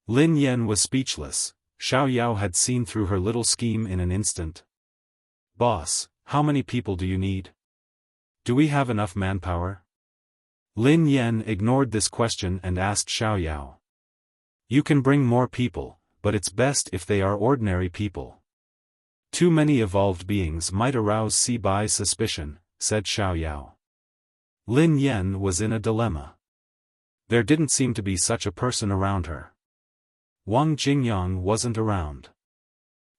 Lin Yan was speechless. Xiao Yao had seen through her little scheme in an instant. Boss, how many people do you need? Do we have enough manpower? Lin Yan ignored this question and asked Xiao Yao. You can bring more people, but it's best if they are ordinary people. Too many evolved beings might arouse Si-bai's suspicion, said Xiao Yao. Lin Yan was in a dilemma. There didn't seem to be such a person around her. Wang Jingyang wasn't around.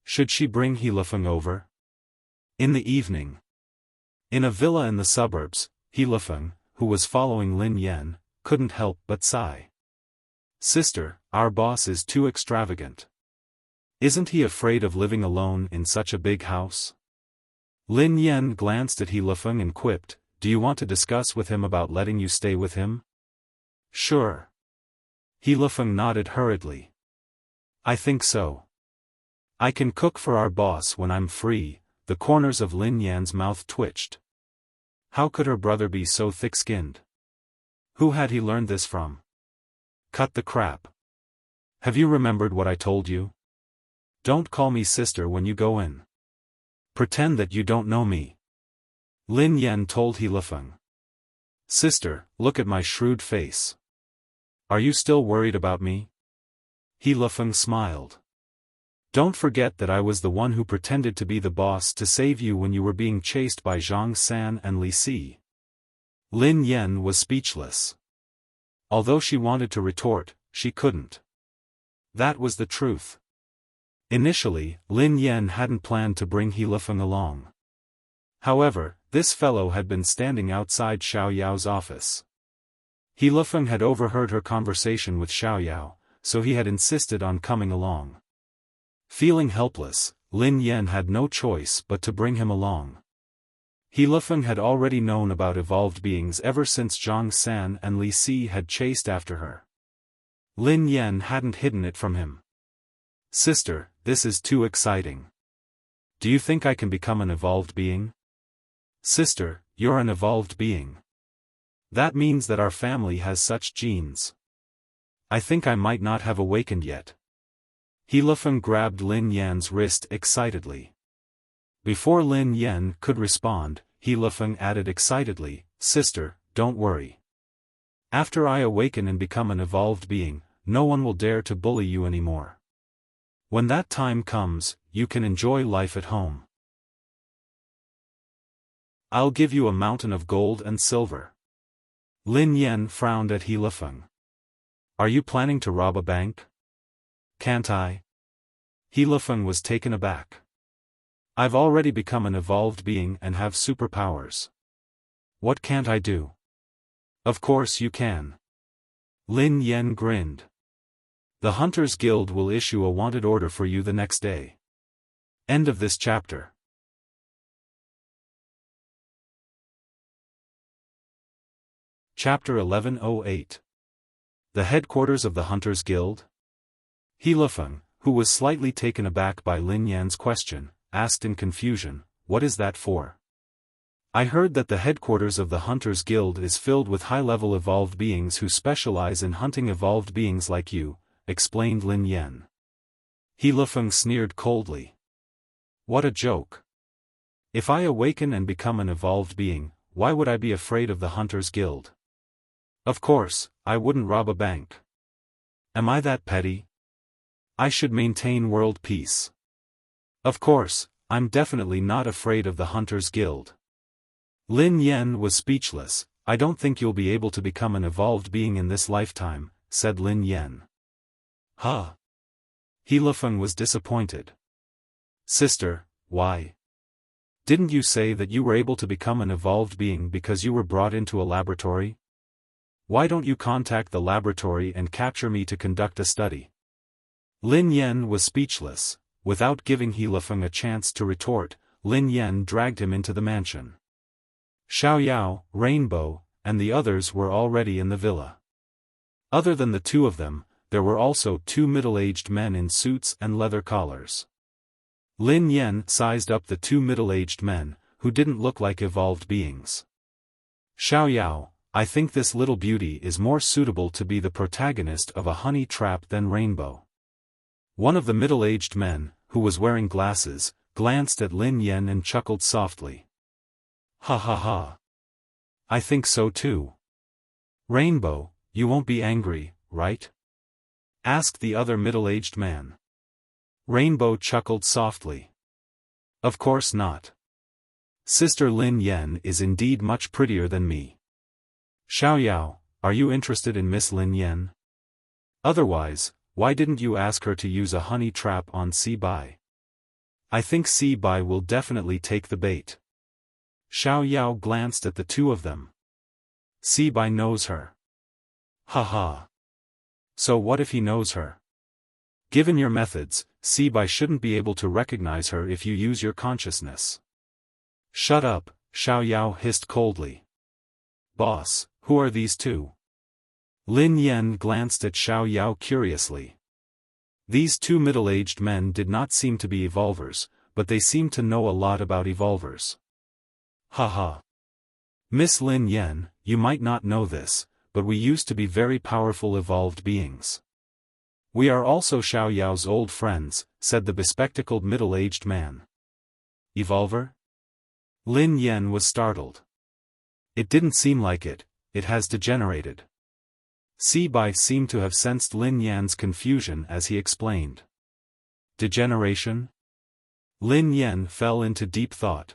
Should she bring Hilifeng over? In the evening. In a villa in the suburbs, Hilifeng, who was following Lin Yan, couldn't help but sigh. Sister, our boss is too extravagant. Isn't he afraid of living alone in such a big house? Lin Yan glanced at Hilifeng and quipped, do you want to discuss with him about letting you stay with him? Sure. Hilifeng nodded hurriedly. I think so. I can cook for our boss when I'm free. The corners of Lin Yan's mouth twitched. How could her brother be so thick-skinned? Who had he learned this from? Cut the crap. Have you remembered what I told you? Don't call me sister when you go in. Pretend that you don't know me. Lin Yan told Hilifeng. Sister, look at my shrewd face. Are you still worried about me? Hilifeng smiled. Don't forget that I was the one who pretended to be the boss to save you when you were being chased by Zhang San and Li Si. Lin Yan was speechless. Although she wanted to retort, she couldn't. That was the truth. Initially, Lin Yan hadn't planned to bring Hilifeng along. However, this fellow had been standing outside Xiao Yao's office. Hilifeng had overheard her conversation with Xiao Yao, so he had insisted on coming along. Feeling helpless, Lin Yan had no choice but to bring him along. Hilifeng had already known about evolved beings ever since Zhang San and Li Si had chased after her. Lin Yan hadn't hidden it from him. Sister, this is too exciting. Do you think I can become an evolved being? Sister, you're an evolved being. That means that our family has such genes. I think I might not have awakened yet. Xiaofan grabbed Lin Yan's wrist excitedly. Before Lin Yan could respond, Xiaofan added excitedly, Sister, don't worry. After I awaken and become an evolved being, no one will dare to bully you anymore. When that time comes, you can enjoy life at home. I'll give you a mountain of gold and silver. Lin Yan frowned at Xiaofan. Are you planning to rob a bank? Can't I? Xiaofan was taken aback. I've already become an evolved being and have superpowers. What can't I do? Of course you can. Lin Yan grinned. The Hunters Guild will issue a wanted order for you the next day. End of this chapter. Chapter 1108. The Headquarters of the Hunters Guild? Xiaofan, who was slightly taken aback by Lin Yan's question, asked in confusion, What is that for? I heard that the headquarters of the Hunters Guild is filled with high-level evolved beings who specialize in hunting evolved beings like you, explained Lin Yan. Xiaofan sneered coldly. What a joke. If I awaken and become an evolved being, why would I be afraid of the Hunters Guild? Of course, I wouldn't rob a bank. Am I that petty? I should maintain world peace. Of course, I'm definitely not afraid of the Hunters Guild. Lin Yan was speechless. I don't think you'll be able to become an evolved being in this lifetime, said Lin Yan. Huh? Xiaofan was disappointed. Sister, why? Didn't you say that you were able to become an evolved being because you were brought into a laboratory? Why don't you contact the laboratory and capture me to conduct a study? Lin Yan was speechless. Without giving Xiaofan a chance to retort, Lin Yan dragged him into the mansion. Xiaoyao, Rainbow, and the others were already in the villa. Other than the two of them, there were also two middle-aged men in suits and leather collars. Lin Yan sized up the two middle-aged men, who didn't look like evolved beings. Xiaoyao, I think this little beauty is more suitable to be the protagonist of a honey trap than Rainbow. One of the middle-aged men, who was wearing glasses, glanced at Lin Yan and chuckled softly. Ha ha ha. I think so too. Rainbow, you won't be angry, right? Asked the other middle-aged man. Rainbow chuckled softly. Of course not. Sister Lin Yan is indeed much prettier than me. Xiaoyao, are you interested in Miss Lin Yan? Otherwise, why didn't you ask her to use a honey trap on Si-Bai? I think Si-Bai will definitely take the bait. Xiaoyao glanced at the two of them. Si-Bai knows her. Ha ha. So what if he knows her? Given your methods, Si-Bai shouldn't be able to recognize her if you use your consciousness. Shut up, Xiaoyao hissed coldly. Boss, who are these two? Lin Yan glanced at Xiaoyao curiously. These two middle-aged men did not seem to be evolvers, but they seemed to know a lot about evolvers. Ha ha. Miss Lin Yan, you might not know this, but we used to be very powerful evolved beings. We are also Xiaoyao's old friends, said the bespectacled middle-aged man. Evolver? Lin Yan was startled. It didn't seem like it, it has degenerated. Si-Bai seemed to have sensed Lin Yan's confusion as he explained. Degeneration? Lin Yan fell into deep thought.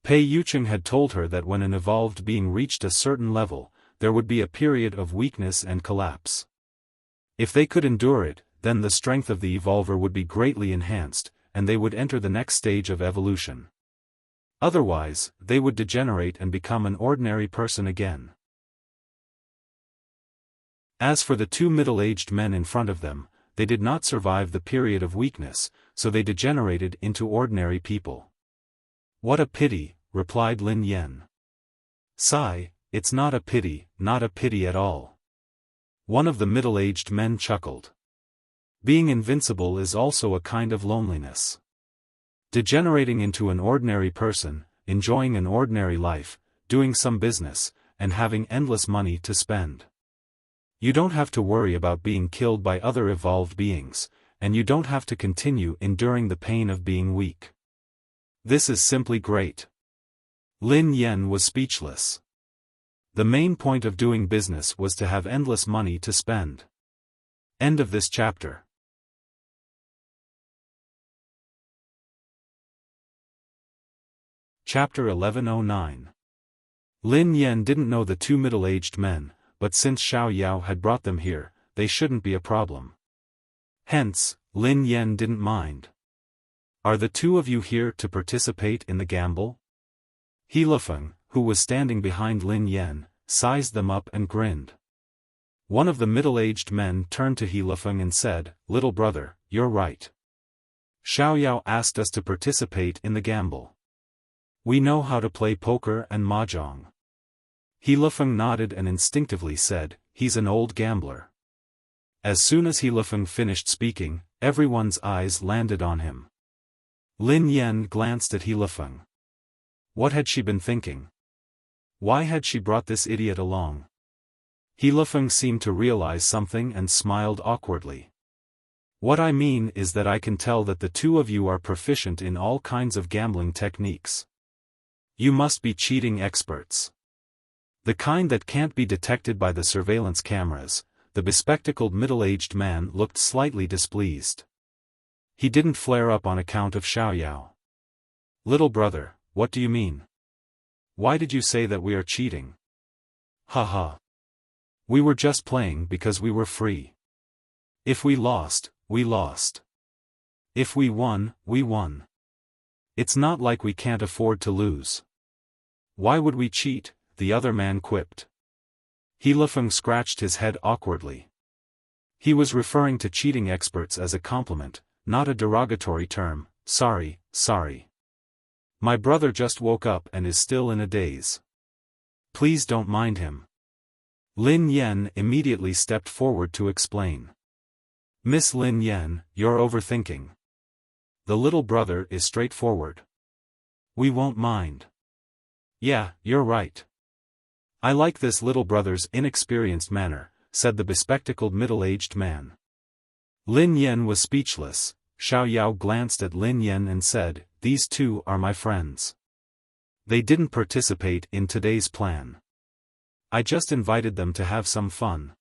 Pei Yucheng had told her that when an evolved being reached a certain level, there would be a period of weakness and collapse. If they could endure it, then the strength of the evolver would be greatly enhanced, and they would enter the next stage of evolution. Otherwise, they would degenerate and become an ordinary person again. As for the two middle-aged men in front of them, they did not survive the period of weakness, so they degenerated into ordinary people. What a pity, replied Lin Yan. Sigh, it's not a pity at all. One of the middle-aged men chuckled. Being invincible is also a kind of loneliness. Degenerating into an ordinary person, enjoying an ordinary life, doing some business, and having endless money to spend. You don't have to worry about being killed by other evolved beings, and you don't have to continue enduring the pain of being weak. This is simply great. Lin Yen was speechless. The main point of doing business was to have endless money to spend. End of this chapter. Chapter 1109. Lin Yen didn't know the two middle-aged men, but since Xiao Yao had brought them here, they shouldn't be a problem. Hence, Lin Yen didn't mind. Are the two of you here to participate in the gamble? He Lufeng, who was standing behind Lin Yen, sized them up and grinned. One of the middle-aged men turned to He Lufeng and said, "Little brother, you're right. Xiao Yao asked us to participate in the gamble. We know how to play poker and mahjong." He Lufeng nodded and instinctively said, "He's an old gambler." As soon as He Lufeng finished speaking, everyone's eyes landed on him. Lin Yen glanced at He Lufeng. What had she been thinking? Why had she brought this idiot along? He Lufeng seemed to realize something and smiled awkwardly. "What I mean is that I can tell that the two of you are proficient in all kinds of gambling techniques. You must be cheating experts. The kind that can't be detected by the surveillance cameras." The bespectacled middle-aged man looked slightly displeased. He didn't flare up on account of Xiao Yao. "Little brother, what do you mean? Why did you say that we are cheating?" "Ha. We were just playing because we were free. If we lost, we lost. If we won, we won. It's not like we can't afford to lose. Why would we cheat?" the other man quipped. He Lufeng scratched his head awkwardly. He was referring to cheating experts as a compliment, not a derogatory term. Sorry. My brother just woke up and is still in a daze. Please don't mind him." Lin Yen immediately stepped forward to explain. "Miss Lin Yen, you're overthinking. The little brother is straightforward. We won't mind." "Yeah, you're right. I like this little brother's inexperienced manner," said the bespectacled middle-aged man. Lin Yen was speechless. Xiao Yao glanced at Lin Yen and said, "These two are my friends. They didn't participate in today's plan. I just invited them to have some fun.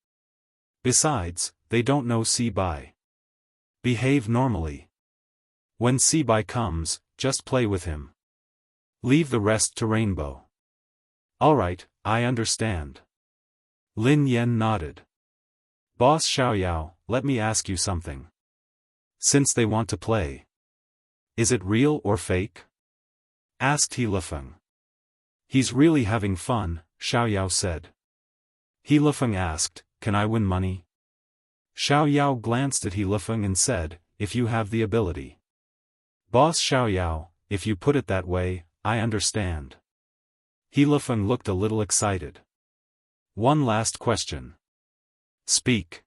Besides, they don't know Si-Bai. Behave normally. When Si-Bai comes, just play with him. Leave the rest to Rainbow." "Alright, I understand." Lin Yen nodded. "Boss Xiao Yao, let me ask you something. Since they want to play, is it real or fake?" asked He Lufeng. "He's really having fun," Xiao Yao said. He Lufeng asked, "Can I win money?" Xiao Yao glanced at He Lufeng and said, "If you have the ability." "Boss Xiao Yao, if you put it that way, I understand." He Lufeng looked a little excited. "One last question." "Speak.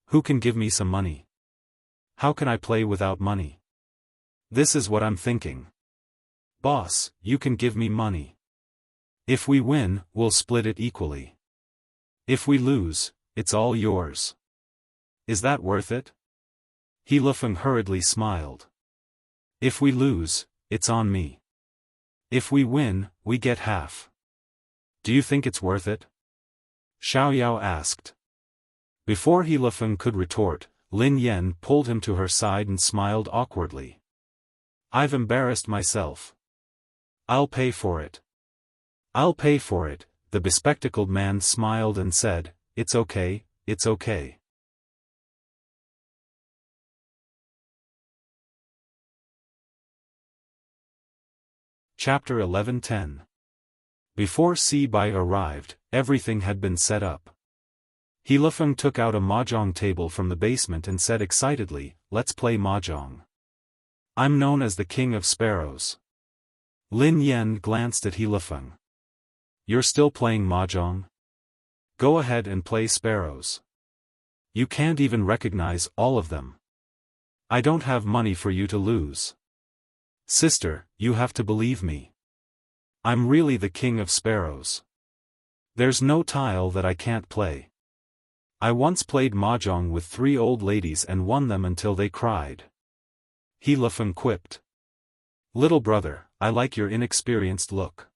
Who can give me some money? How can I play without money? This is what I'm thinking." "Boss, you can give me money. If we win, we'll split it equally. If we lose, it's all yours. Is that worth it?" He Lufeng hurriedly smiled. "If we lose, it's on me. If we win, we get half. Do you think it's worth it?" Xiao Yao asked. Before He Lufeng could retort, Lin Yen pulled him to her side and smiled awkwardly. "I've embarrassed myself. I'll pay for it." "I'll pay for it," the bespectacled man smiled and said, "It's okay. Chapter 1110. Before Si-Bai arrived, everything had been set up. He Lufeng took out a mahjong table from the basement and said excitedly, "Let's play mahjong. I'm known as the King of Sparrows." Lin Yen glanced at He Lufeng. "You're still playing mahjong? Go ahead and play sparrows. You can't even recognize all of them. I don't have money for you to lose. Sister, you have to believe me. I'm really the king of sparrows. There's no tile that I can't play. I once played mahjong with 3 old ladies and won them until they cried. Xiaofan quipped. Little brother, I like your inexperienced look.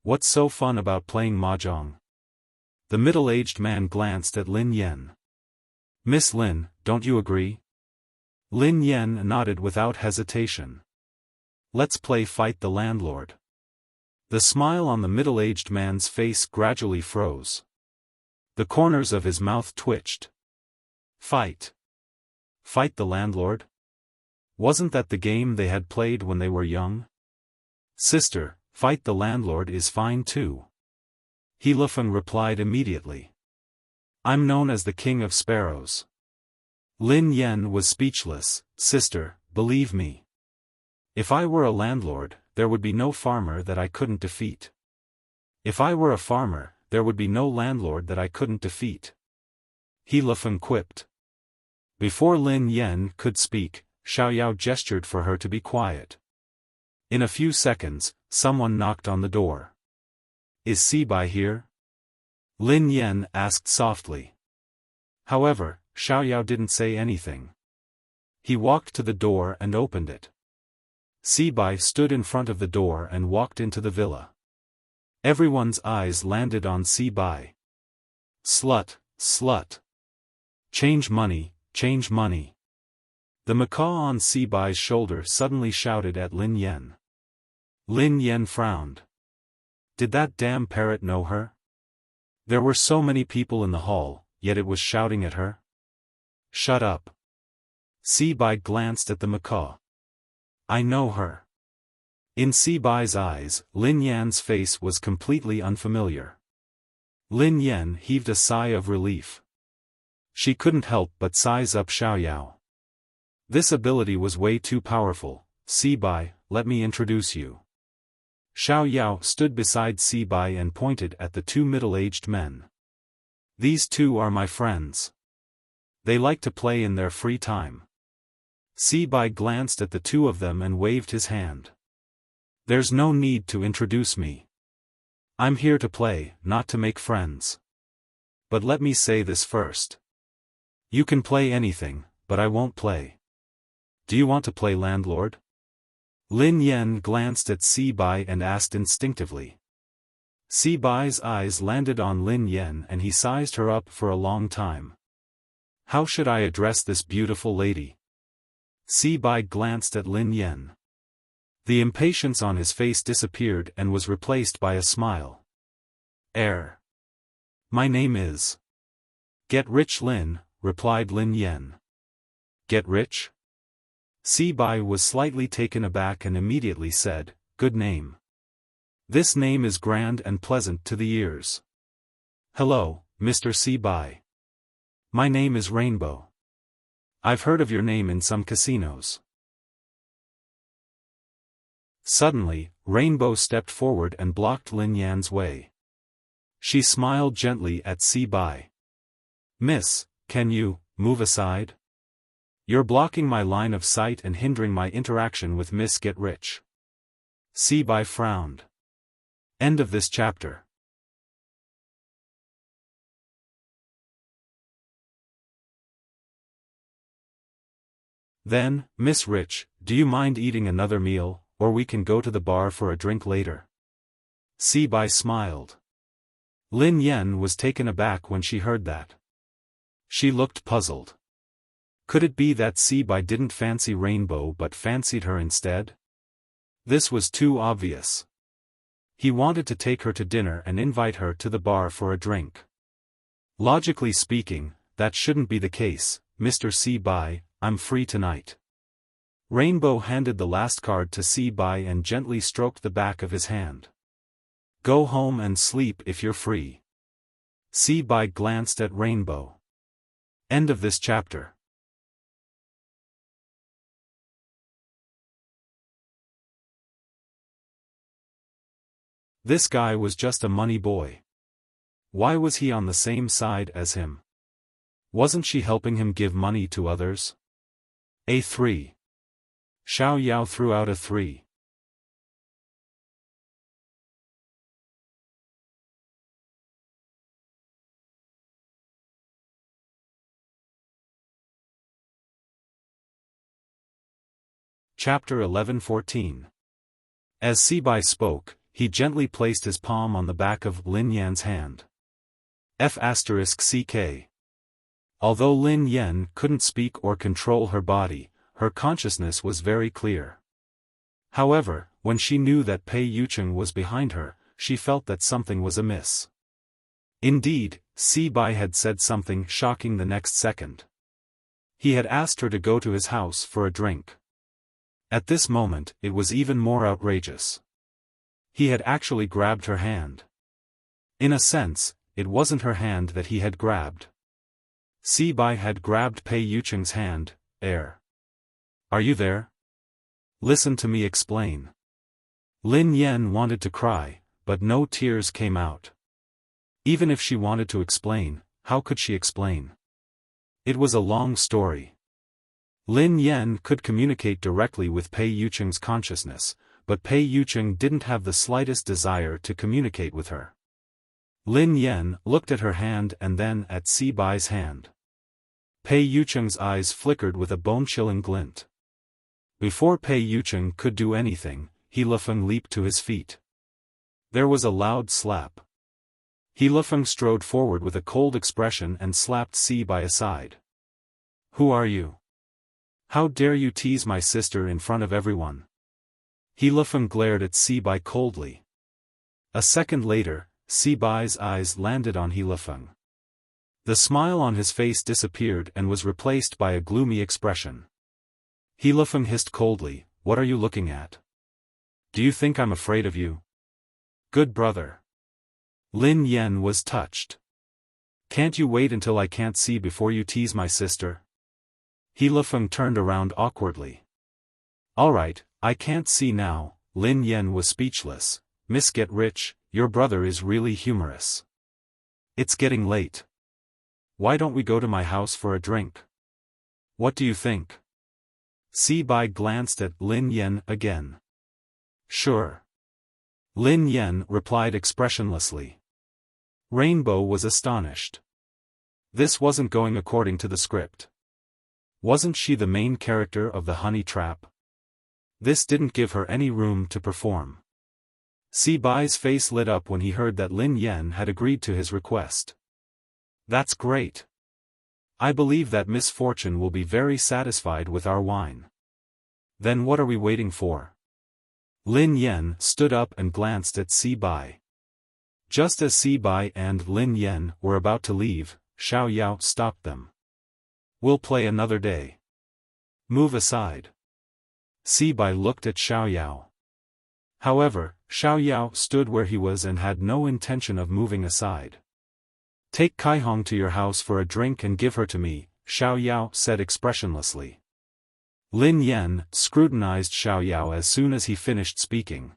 What's so fun about playing mahjong? The middle-aged man glanced at Lin Yan. Miss Lin, don't you agree? Lin Yan nodded without hesitation. Let's play Fight the Landlord. The smile on the middle-aged man's face gradually froze. The corners of his mouth twitched. Fight. Fight the Landlord? Wasn't that the game they had played when they were young? Sister, Fight the Landlord is fine too. Xiaofan replied immediately. I'm known as the King of Sparrows. Lin Yan was speechless. Sister, believe me. If I were a landlord, there would be no farmer that I couldn't defeat. If I were a farmer, there would be no landlord that I couldn't defeat. Xiaofan quipped. Before Lin Yan could speak, Xiaoyao gestured for her to be quiet. In a few seconds, someone knocked on the door. Is Sibai here? Lin Yan asked softly. However, Xiaoyao didn't say anything. He walked to the door and opened it. Sibai stood in front of the door and walked into the villa. Everyone's eyes landed on Sibai. Slut, slut. Change money, change money. The macaw on Sibai's shoulder suddenly shouted at Lin Yan. Lin Yan frowned. Did that damn parrot know her? There were so many people in the hall, yet it was shouting at her. Shut up. Sibai glanced at the macaw. I know her. In Sibai's eyes, Lin Yan's face was completely unfamiliar. Lin Yan heaved a sigh of relief. She couldn't help but size up Xiaoyao. This ability was way too powerful. Sibai, let me introduce you. Xiaoyao stood beside Sibai and pointed at the 2 middle-aged men. These 2 are my friends. They like to play in their free time. Sibai glanced at the 2 of them and waved his hand. There's no need to introduce me. I'm here to play, not to make friends. But let me say this first. You can play anything, but I won't play. Do you want to play landlord? Lin Yan glanced at Sibai and asked instinctively. Sibai's eyes landed on Lin Yan and he sized her up for a long time. How should I address this beautiful lady? Sibai glanced at Lin Yan. The impatience on his face disappeared and was replaced by a smile. My name is. Get rich Lin, replied Lin Yan. Get rich? Sibai was slightly taken aback and immediately said, good name. This name is grand and pleasant to the ears. Hello, Mr. Sibai. My name is Rainbow. I've heard of your name in some casinos. Suddenly, Rainbow stepped forward and blocked Lin Yan's way. She smiled gently at Sibai. Miss, can you move aside? You're blocking my line of sight and hindering my interaction with Miss Get Rich. Sibai frowned. End of this chapter. Then, Miss Rich, do you mind eating another meal, or we can go to the bar for a drink later? Sibai smiled. Lin Yan was taken aback when she heard that. She looked puzzled. Could it be that Sibai didn't fancy Rainbow but fancied her instead? This was too obvious. He wanted to take her to dinner and invite her to the bar for a drink. Logically speaking, that shouldn't be the case. Mr. Sibai, I'm free tonight. Rainbow handed the last card to Sibai and gently stroked the back of his hand. Go home and sleep if you're free. Sibai glanced at Rainbow. End of this chapter. This guy was just a money boy. Why was he on the same side as him? Wasn't she helping him give money to others? A 3. Xiao Yao threw out a 3. Chapter 11:14. As Sibai spoke, he gently placed his palm on the back of Lin Yan's hand. F***ck. Although Lin Yan couldn't speak or control her body, her consciousness was very clear. However, when she knew that Pei Yucheng was behind her, she felt that something was amiss. Indeed, Sibai had said something shocking the next second. He had asked her to go to his house for a drink. At this moment, it was even more outrageous. He had actually grabbed her hand. In a sense, it wasn't her hand that he had grabbed. Sibai had grabbed Pei Yucheng's hand. Are you there? Listen to me explain. Lin Yan wanted to cry, but no tears came out. Even if she wanted to explain, how could she explain? It was a long story. Lin Yan could communicate directly with Pei Yucheng's consciousness, but Pei Yucheng didn't have the slightest desire to communicate with her. Lin Yan looked at her hand and then at Sibai's hand. Pei Yucheng's eyes flickered with a bone-chilling glint. Before Pei Yucheng could do anything, He Lifeng leaped to his feet. There was a loud slap. He Lifeng strode forward with a cold expression and slapped Sibai aside. Who are you? How dare you tease my sister in front of everyone? He Lifeng glared at Sibai coldly. A second later, Sibai's eyes landed on He Lifeng. The smile on his face disappeared and was replaced by a gloomy expression. He Lifeng hissed coldly, "What are you looking at? Do you think I'm afraid of you? Good brother." Lin Yan was touched. "Can't you wait until I can't see before you tease my sister?" He Lifeng turned around awkwardly. "Alright, I can't see now." Lin Yan was speechless. "Miss Get Rich, your brother is really humorous. It's getting late. Why don't we go to my house for a drink? What do you think?" Sibai glanced at Lin Yan again. "Sure." Lin Yan replied expressionlessly. Rainbow was astonished. This wasn't going according to the script. Wasn't she the main character of the honey trap? This didn't give her any room to perform. Sibai's face lit up when he heard that Lin Yan had agreed to his request. "That's great. I believe that Miss Fortune will be very satisfied with our wine. Then what are we waiting for?" Lin Yan stood up and glanced at Sibai. Just as Sibai and Lin Yan were about to leave, Xiao Yao stopped them. "We'll play another day. Move aside." Sibai looked at Xiao Yao. However, Xiao Yao stood where he was and had no intention of moving aside. "Take Kaihong to your house for a drink and give her to me," Xiao Yao said expressionlessly. Lin Yan scrutinized Xiao Yao as soon as he finished speaking.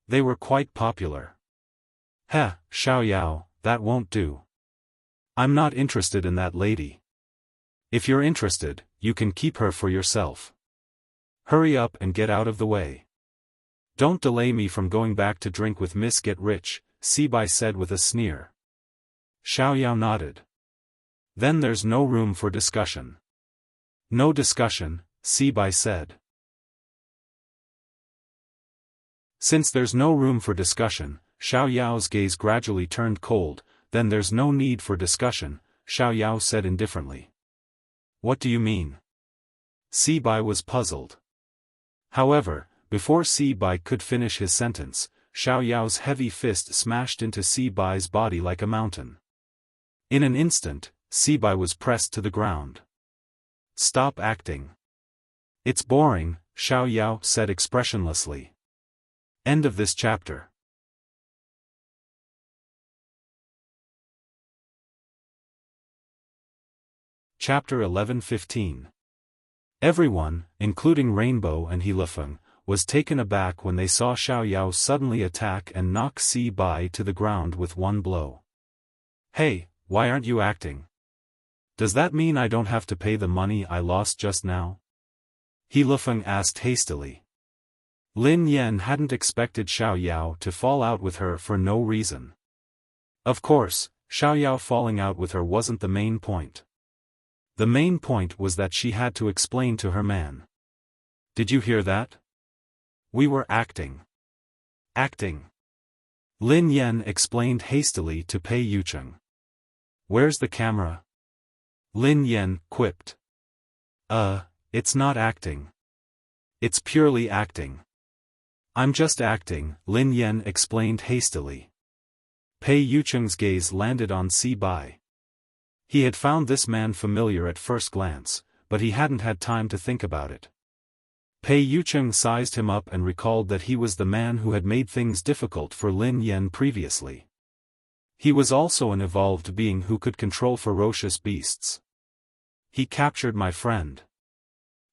They were quite popular. Xiao Yao, that won't do. I'm not interested in that lady. If you're interested, you can keep her for yourself. Hurry up and get out of the way. Don't delay me from going back to drink with Miss Get Rich, Sibai said with a sneer. Xiao Yao nodded. Then there's no room for discussion. No discussion, Sibai said. Since there's no room for discussion, Xiao Yao's gaze gradually turned cold. Then there's no need for discussion, Xiao Yao said indifferently. What do you mean? Sibai was puzzled. However, before Sibai could finish his sentence, Xiao Yao's heavy fist smashed into Sibai's body like a mountain. In an instant, Sibai was pressed to the ground. Stop acting. It's boring, Xiao Yao said expressionlessly. End of this chapter. Chapter 11:15. Everyone, including Rainbow and He Lifeng, was taken aback when they saw Xiao Yao suddenly attack and knock Sibai to the ground with one blow. Hey, why aren't you acting? Does that mean I don't have to pay the money I lost just now? He Lufeng asked hastily. Lin Yan hadn't expected Xiao Yao to fall out with her for no reason. Of course, Xiao Yao falling out with her wasn't the main point. The main point was that she had to explain to her man. Did you hear that? We were acting. Acting. Lin Yan explained hastily to Pei Yucheng. Where's the camera? Lin Yan quipped. It's not acting. It's purely acting. I'm just acting, Lin Yan explained hastily. Pei Yucheng's gaze landed on Si Bai. He had found this man familiar at first glance, but he hadn't had time to think about it. Pei Yucheng sized him up and recalled that he was the man who had made things difficult for Lin Yan previously. He was also an evolved being who could control ferocious beasts. He captured my friend.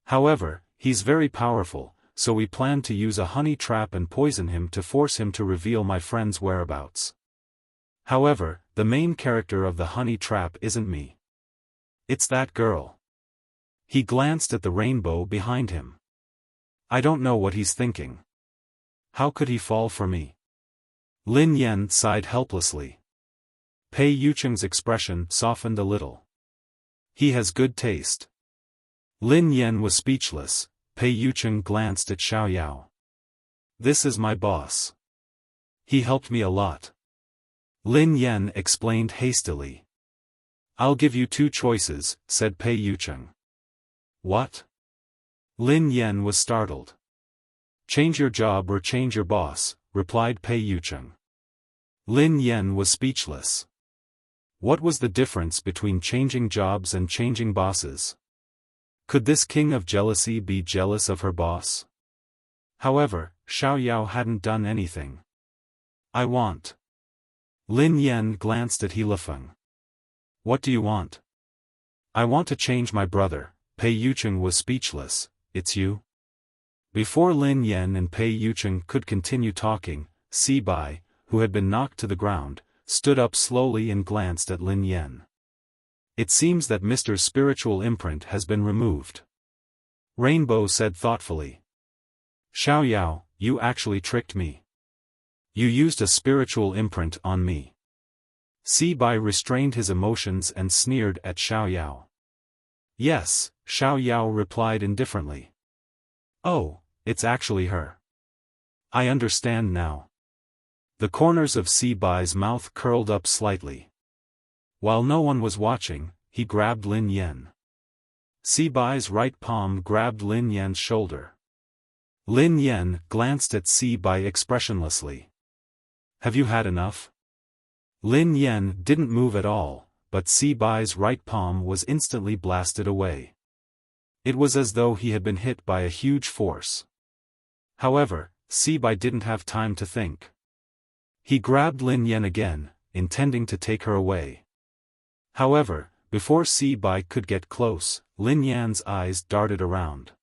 However, he's very powerful, so we planned to use a honey trap and poison him to force him to reveal my friend's whereabouts. However, the main character of the honey trap isn't me. It's that girl. He glanced at the rainbow behind him. I don't know what he's thinking. How could he fall for me? Lin Yan sighed helplessly. Pei Yucheng's expression softened a little. He has good taste. Lin Yan was speechless. Pei Yucheng glanced at Xiao Yao. This is my boss. He helped me a lot. Lin Yan explained hastily. I'll give you two choices, said Pei Yucheng. What? Lin Yan was startled. Change your job or change your boss, replied Pei Yucheng. Lin Yan was speechless. What was the difference between changing jobs and changing bosses? Could this king of jealousy be jealous of her boss? However, Xiao Yao hadn't done anything. I want. Lin Yan glanced at He Lufeng. What do you want? I want to change my brother. Pei Yucheng was speechless. It's you? Before Lin Yan and Pei Yucheng could continue talking, Si Bai, who had been knocked to the ground, stood up slowly and glanced at Lin Yan. It seems that Mr. Spiritual Imprint has been removed. Rainbow said thoughtfully. Xiao Yao, you actually tricked me. You used a spiritual imprint on me. Si Bai restrained his emotions and sneered at Xiao Yao. Yes, Xiao Yao replied indifferently. Oh, it's actually her. I understand now. The corners of Si Bai's mouth curled up slightly. While no one was watching, he grabbed Lin Yan. Si Bai's right palm grabbed Lin Yan's shoulder. Lin Yan glanced at Si Bai expressionlessly. Have you had enough? Lin Yan didn't move at all, but Si Bai's right palm was instantly blasted away. It was as though he had been hit by a huge force. However, Si Bai didn't have time to think. He grabbed Lin Yan again, intending to take her away. However, before Si Bai could get close, Lin Yan's eyes darted around.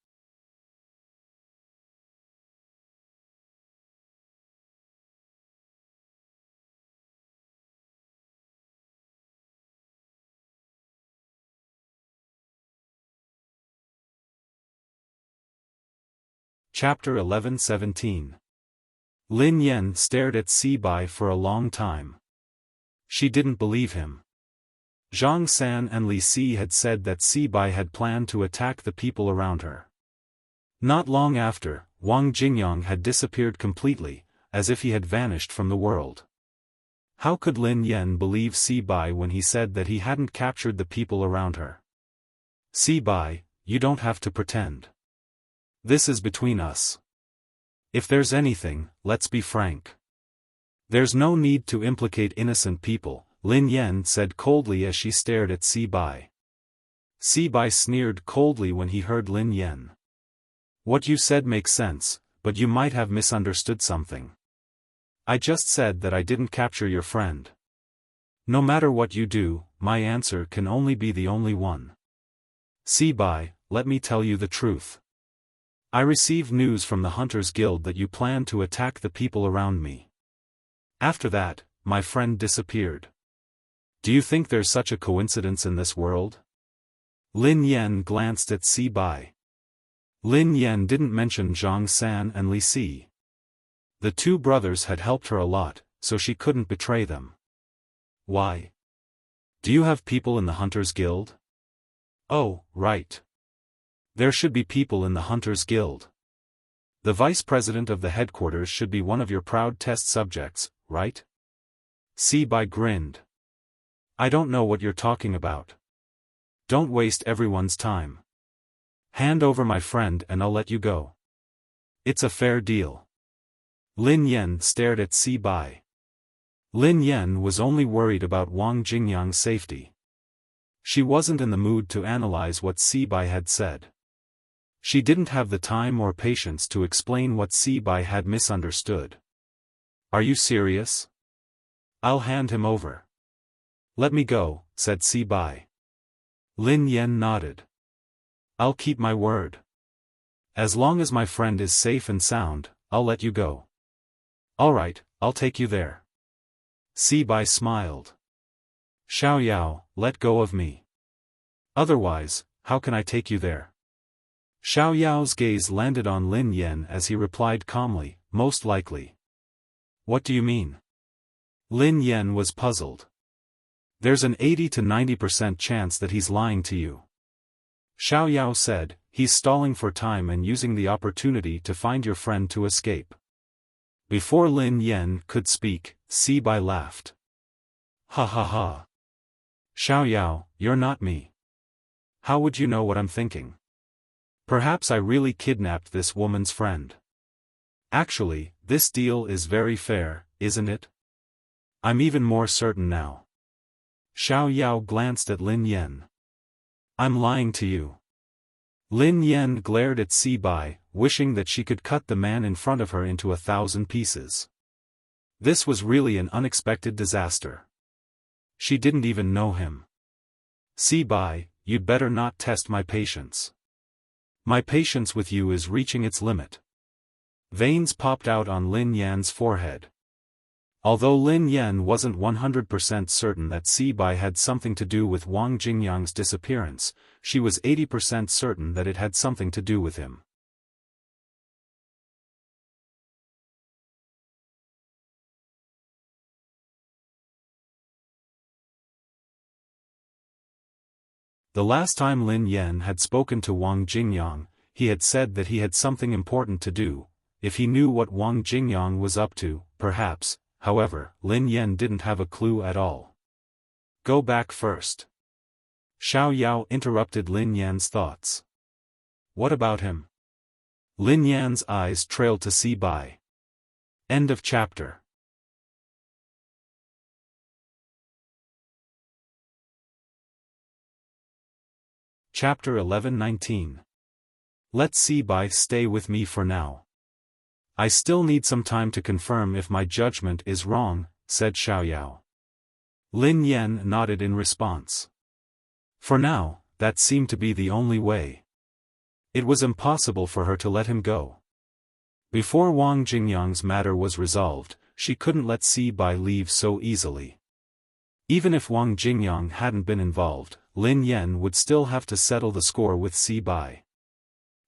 Chapter 11-17. Lin Yan stared at Si Bai for a long time. She didn't believe him. Zhang San and Li Si had said that Si Bai had planned to attack the people around her. Not long after, Wang Jingyang had disappeared completely, as if he had vanished from the world. How could Lin Yan believe Si Bai when he said that he hadn't captured the people around her? Si Bai, you don't have to pretend. This is between us. If there's anything, let's be frank. There's no need to implicate innocent people, Lin Yan said coldly as she stared at Si Bai. Si Bai sneered coldly when he heard Lin Yan. What you said makes sense, but you might have misunderstood something. I just said that I didn't capture your friend. No matter what you do, my answer can only be the only one. Si Bai, let me tell you the truth. I received news from the Hunters Guild that you plan to attack the people around me. After that, my friend disappeared. Do you think there's such a coincidence in this world? Lin Yan glanced at Si Bai. Lin Yan didn't mention Zhang San and Li Si. The two brothers had helped her a lot, so she couldn't betray them. Why? Do you have people in the Hunters Guild? Oh, right. There should be people in the Hunters Guild. The vice president of the headquarters should be one of your proud test subjects, right? Si Bai grinned. I don't know what you're talking about. Don't waste everyone's time. Hand over my friend and I'll let you go. It's a fair deal. Lin Yan stared at Si Bai. Lin Yan was only worried about Wang Jingyang's safety. She wasn't in the mood to analyze what Si Bai had said. She didn't have the time or patience to explain what Si Bai had misunderstood. Are you serious? I'll hand him over. Let me go, said Si Bai. Lin Yan nodded. I'll keep my word. As long as my friend is safe and sound, I'll let you go. All right, I'll take you there. Si Bai smiled. Xiao, let go of me. Otherwise, how can I take you there? Xiao's gaze landed on Lin Yan as he replied calmly, most likely. What do you mean? Lin Yan was puzzled. There's an 80 to 90% chance that he's lying to you. Xiao said, he's stalling for time and using the opportunity to find your friend to escape. Before Lin Yan could speak, Si Bai laughed. Ha ha ha. Xiao, you're not me. How would you know what I'm thinking? Perhaps I really kidnapped this woman's friend. Actually, this deal is very fair, isn't it? I'm even more certain now. Xiao glanced at Lin Yan. I'm lying to you. Lin Yan glared at Si Bai, wishing that she could cut the man in front of her into 1,000 pieces. This was really an unexpected disaster. She didn't even know him. Si Bai, you'd better not test my patience. My patience with you is reaching its limit. Veins popped out on Lin Yan's forehead. Although Lin Yan wasn't 100% certain that Si Bai had something to do with Wang Jingyang's disappearance, she was 80% certain that it had something to do with him. The last time Lin Yan had spoken to Wang Jingyang, he had said that he had something important to do. If he knew what Wang Jingyang was up to, perhaps. However, Lin Yan didn't have a clue at all. Go back first. Xiao interrupted Lin Yan's thoughts. What about him? Lin Yan's eyes trailed to Si Bai. End of chapter. Chapter 11-19. Let Si Bai stay with me for now. I still need some time to confirm if my judgment is wrong, said Xiao. Lin Yan nodded in response. For now, that seemed to be the only way. It was impossible for her to let him go. Before Wang Jingyang's matter was resolved, she couldn't let Si Bai leave so easily. Even if Wang Jingyang hadn't been involved, Lin Yan would still have to settle the score with Si Bai.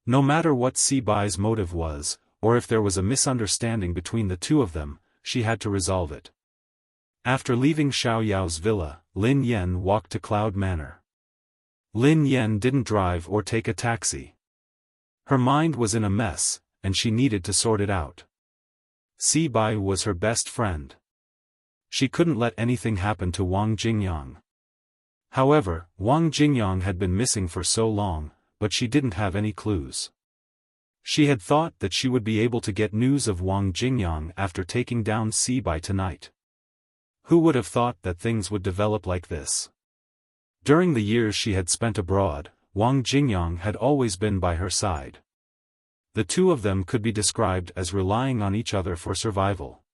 No matter what Si Bai's motive was, or if there was a misunderstanding between the two of them, she had to resolve it. After leaving Xiao's villa, Lin Yan walked to Cloud Manor. Lin Yan didn't drive or take a taxi. Her mind was in a mess, and she needed to sort it out. Si Bai was her best friend. She couldn't let anything happen to Wang Jingyang. However, Wang Jingyang had been missing for so long, but she didn't have any clues. She had thought that she would be able to get news of Wang Jingyang after taking down Si Bai tonight. Who would have thought that things would develop like this? During the years she had spent abroad, Wang Jingyang had always been by her side. The two of them could be described as relying on each other for survival.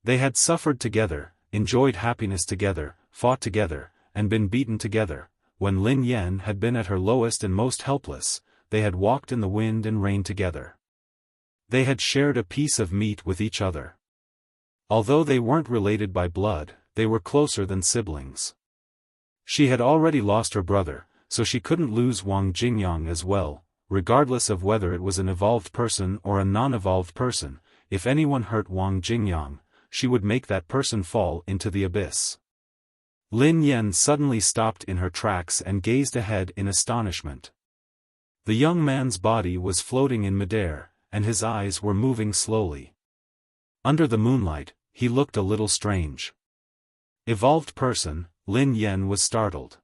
They had suffered together, enjoyed happiness together, fought together, and been beaten together. When Lin Yan had been at her lowest and most helpless, they had walked in the wind and rain together. They had shared a piece of meat with each other. Although they weren't related by blood, they were closer than siblings. She had already lost her brother, so she couldn't lose Wang Jingyang as well, regardless of whether it was an evolved person or a non-evolved person. If anyone hurt Wang Jingyang, she would make that person fall into the abyss. Lin Yan suddenly stopped in her tracks and gazed ahead in astonishment. The young man's body was floating in midair, and his eyes were moving slowly. Under the moonlight, he looked a little strange. Evolved person, Lin Yan was startled.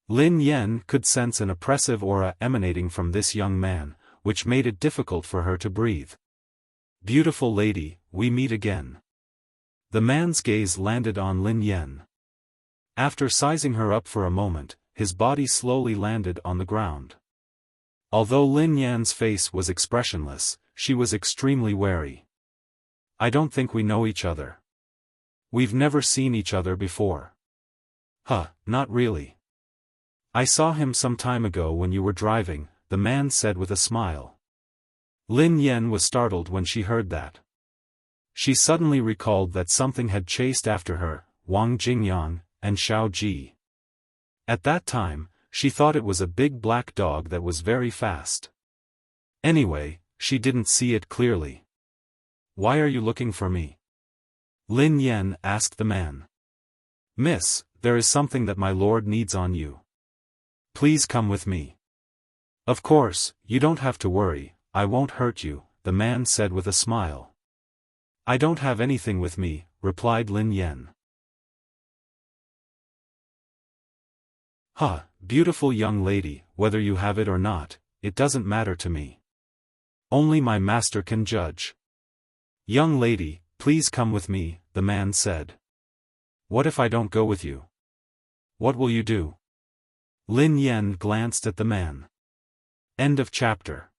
Lin Yan could sense an oppressive aura emanating from this young man, which made it difficult for her to breathe. Beautiful lady, we meet again. The man's gaze landed on Lin Yan. After sizing her up for a moment, his body slowly landed on the ground. Although Lin Yan's face was expressionless, she was extremely wary. I don't think we know each other. We've never seen each other before. Not really. I saw him some time ago when you were driving, the man said with a smile. Lin Yan was startled when she heard that. She suddenly recalled that something had chased after her, Wang Jingyang, and Xiao Ji. At that time, she thought it was a big black dog that was very fast. Anyway, she didn't see it clearly. Why are you looking for me? Lin Yan asked the man. Miss, there is something that my lord needs on you. Please come with me. Of course, you don't have to worry, I won't hurt you, the man said with a smile. I don't have anything with me, replied Lin Yan. Beautiful young lady, whether you have it or not, it doesn't matter to me. Only my master can judge. Young lady, please come with me, the man said. What if I don't go with you? What will you do? Lin Yan glanced at the man. End of chapter.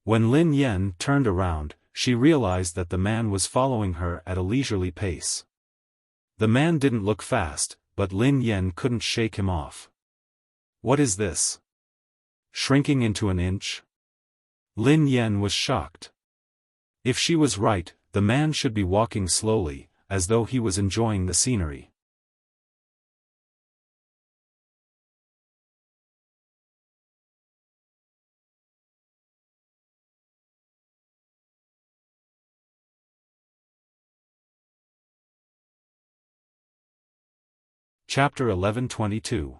When Lin Yan turned around, she realized that the man was following her at a leisurely pace. The man didn't look fast, but Lin Yan couldn't shake him off. What is this? Shrinking into an inch? Lin Yan was shocked. If she was right, the man should be walking slowly, as though he was enjoying the scenery. Chapter 11:22.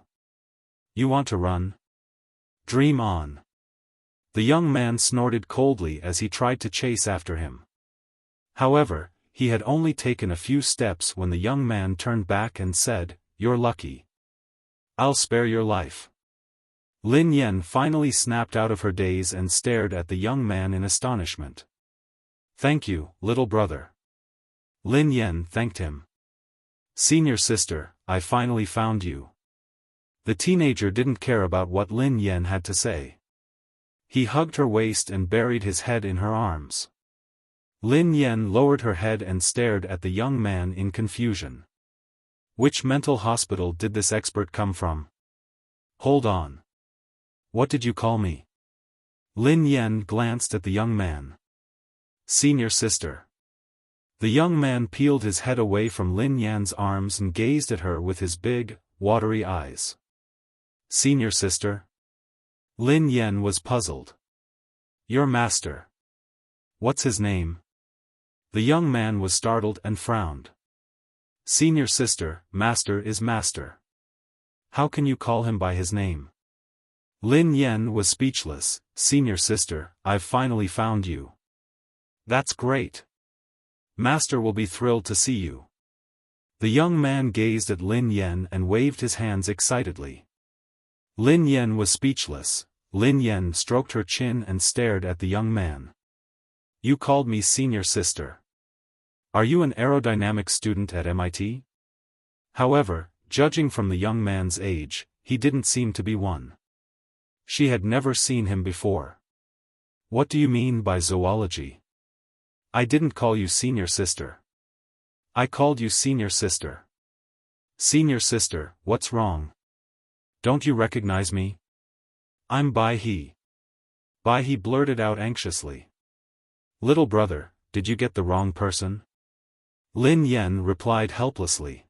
You want to run? Dream on. The young man snorted coldly as he tried to chase after him. However, he had only taken a few steps when the young man turned back and said, You're lucky. I'll spare your life. Lin Yan finally snapped out of her daze and stared at the young man in astonishment. Thank you, little brother. Lin Yan thanked him. Senior sister, I finally found you. The teenager didn't care about what Lin Yan had to say. He hugged her waist and buried his head in her arms. Lin Yan lowered her head and stared at the young man in confusion. Which mental hospital did this expert come from? Hold on. What did you call me? Lin Yan glanced at the young man. Senior sister. The young man peeled his head away from Lin Yan's arms and gazed at her with his big, watery eyes. Senior sister? Lin Yan was puzzled. Your master. What's his name? The young man was startled and frowned. Senior sister, master is master. How can you call him by his name? Lin Yan was speechless. Senior sister, I've finally found you. That's great. Master will be thrilled to see you. The young man gazed at Lin Yan and waved his hands excitedly. Lin Yan was speechless. Lin Yan stroked her chin and stared at the young man. You called me senior sister. Are you an aerodynamics student at MIT? However, judging from the young man's age, he didn't seem to be one. She had never seen him before. What do you mean by zoology? I didn't call you senior sister. I called you senior sister. Senior sister, what's wrong? Don't you recognize me? I'm Bai He. Bai He blurted out anxiously. Little brother, did you get the wrong person? Lin Yen replied helplessly.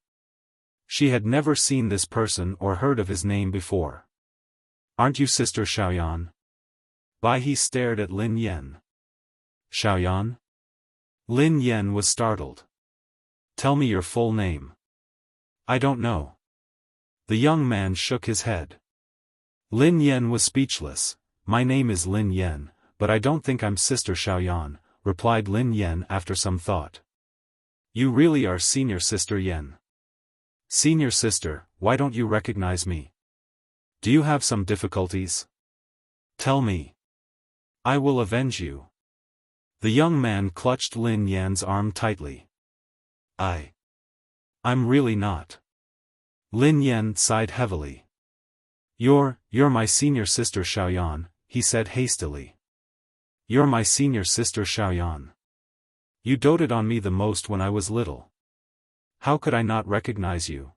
She had never seen this person or heard of his name before. Aren't you Sister Xiaoyan? Bai He stared at Lin Yen. Xiaoyan? Lin Yen was startled. Tell me your full name. I don't know. The young man shook his head. Lin Yen was speechless. My name is Lin Yen, but I don't think I'm Sister Xiaoyan, replied Lin Yen after some thought. You really are Senior Sister Yen. Senior Sister, why don't you recognize me? Do you have some difficulties? Tell me. I will avenge you. The young man clutched Lin Yan's arm tightly. I'm really not. Lin Yan sighed heavily. You're my senior sister Xiaoyan, he said hastily. You're my senior sister Xiaoyan. You doted on me the most when I was little. How could I not recognize you?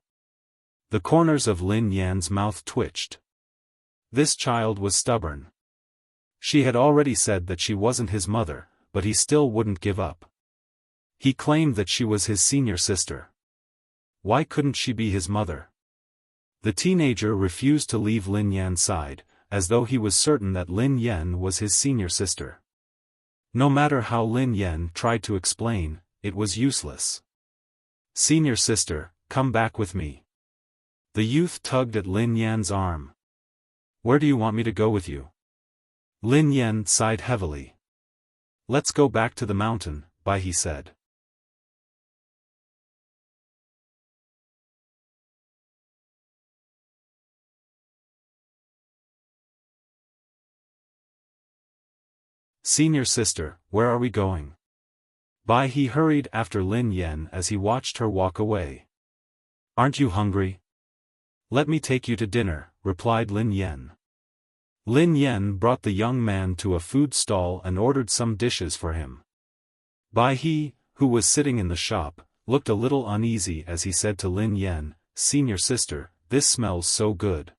The corners of Lin Yan's mouth twitched. This child was stubborn. She had already said that she wasn't his mother, but he still wouldn't give up. He claimed that she was his senior sister. Why couldn't she be his mother? The teenager refused to leave Lin Yan's side, as though he was certain that Lin Yan was his senior sister. No matter how Lin Yan tried to explain, it was useless. Senior sister, come back with me. The youth tugged at Lin Yan's arm. Where do you want me to go with you? Lin Yan sighed heavily. Let's go back to the mountain, Bai He said. Senior sister, where are we going? Bai He hurried after Lin Yan as he watched her walk away. Aren't you hungry? Let me take you to dinner, replied Lin Yan. Lin Yan brought the young man to a food stall and ordered some dishes for him. Bai He, who was sitting in the shop, looked a little uneasy as he said to Lin Yan, Senior sister, this smells so good.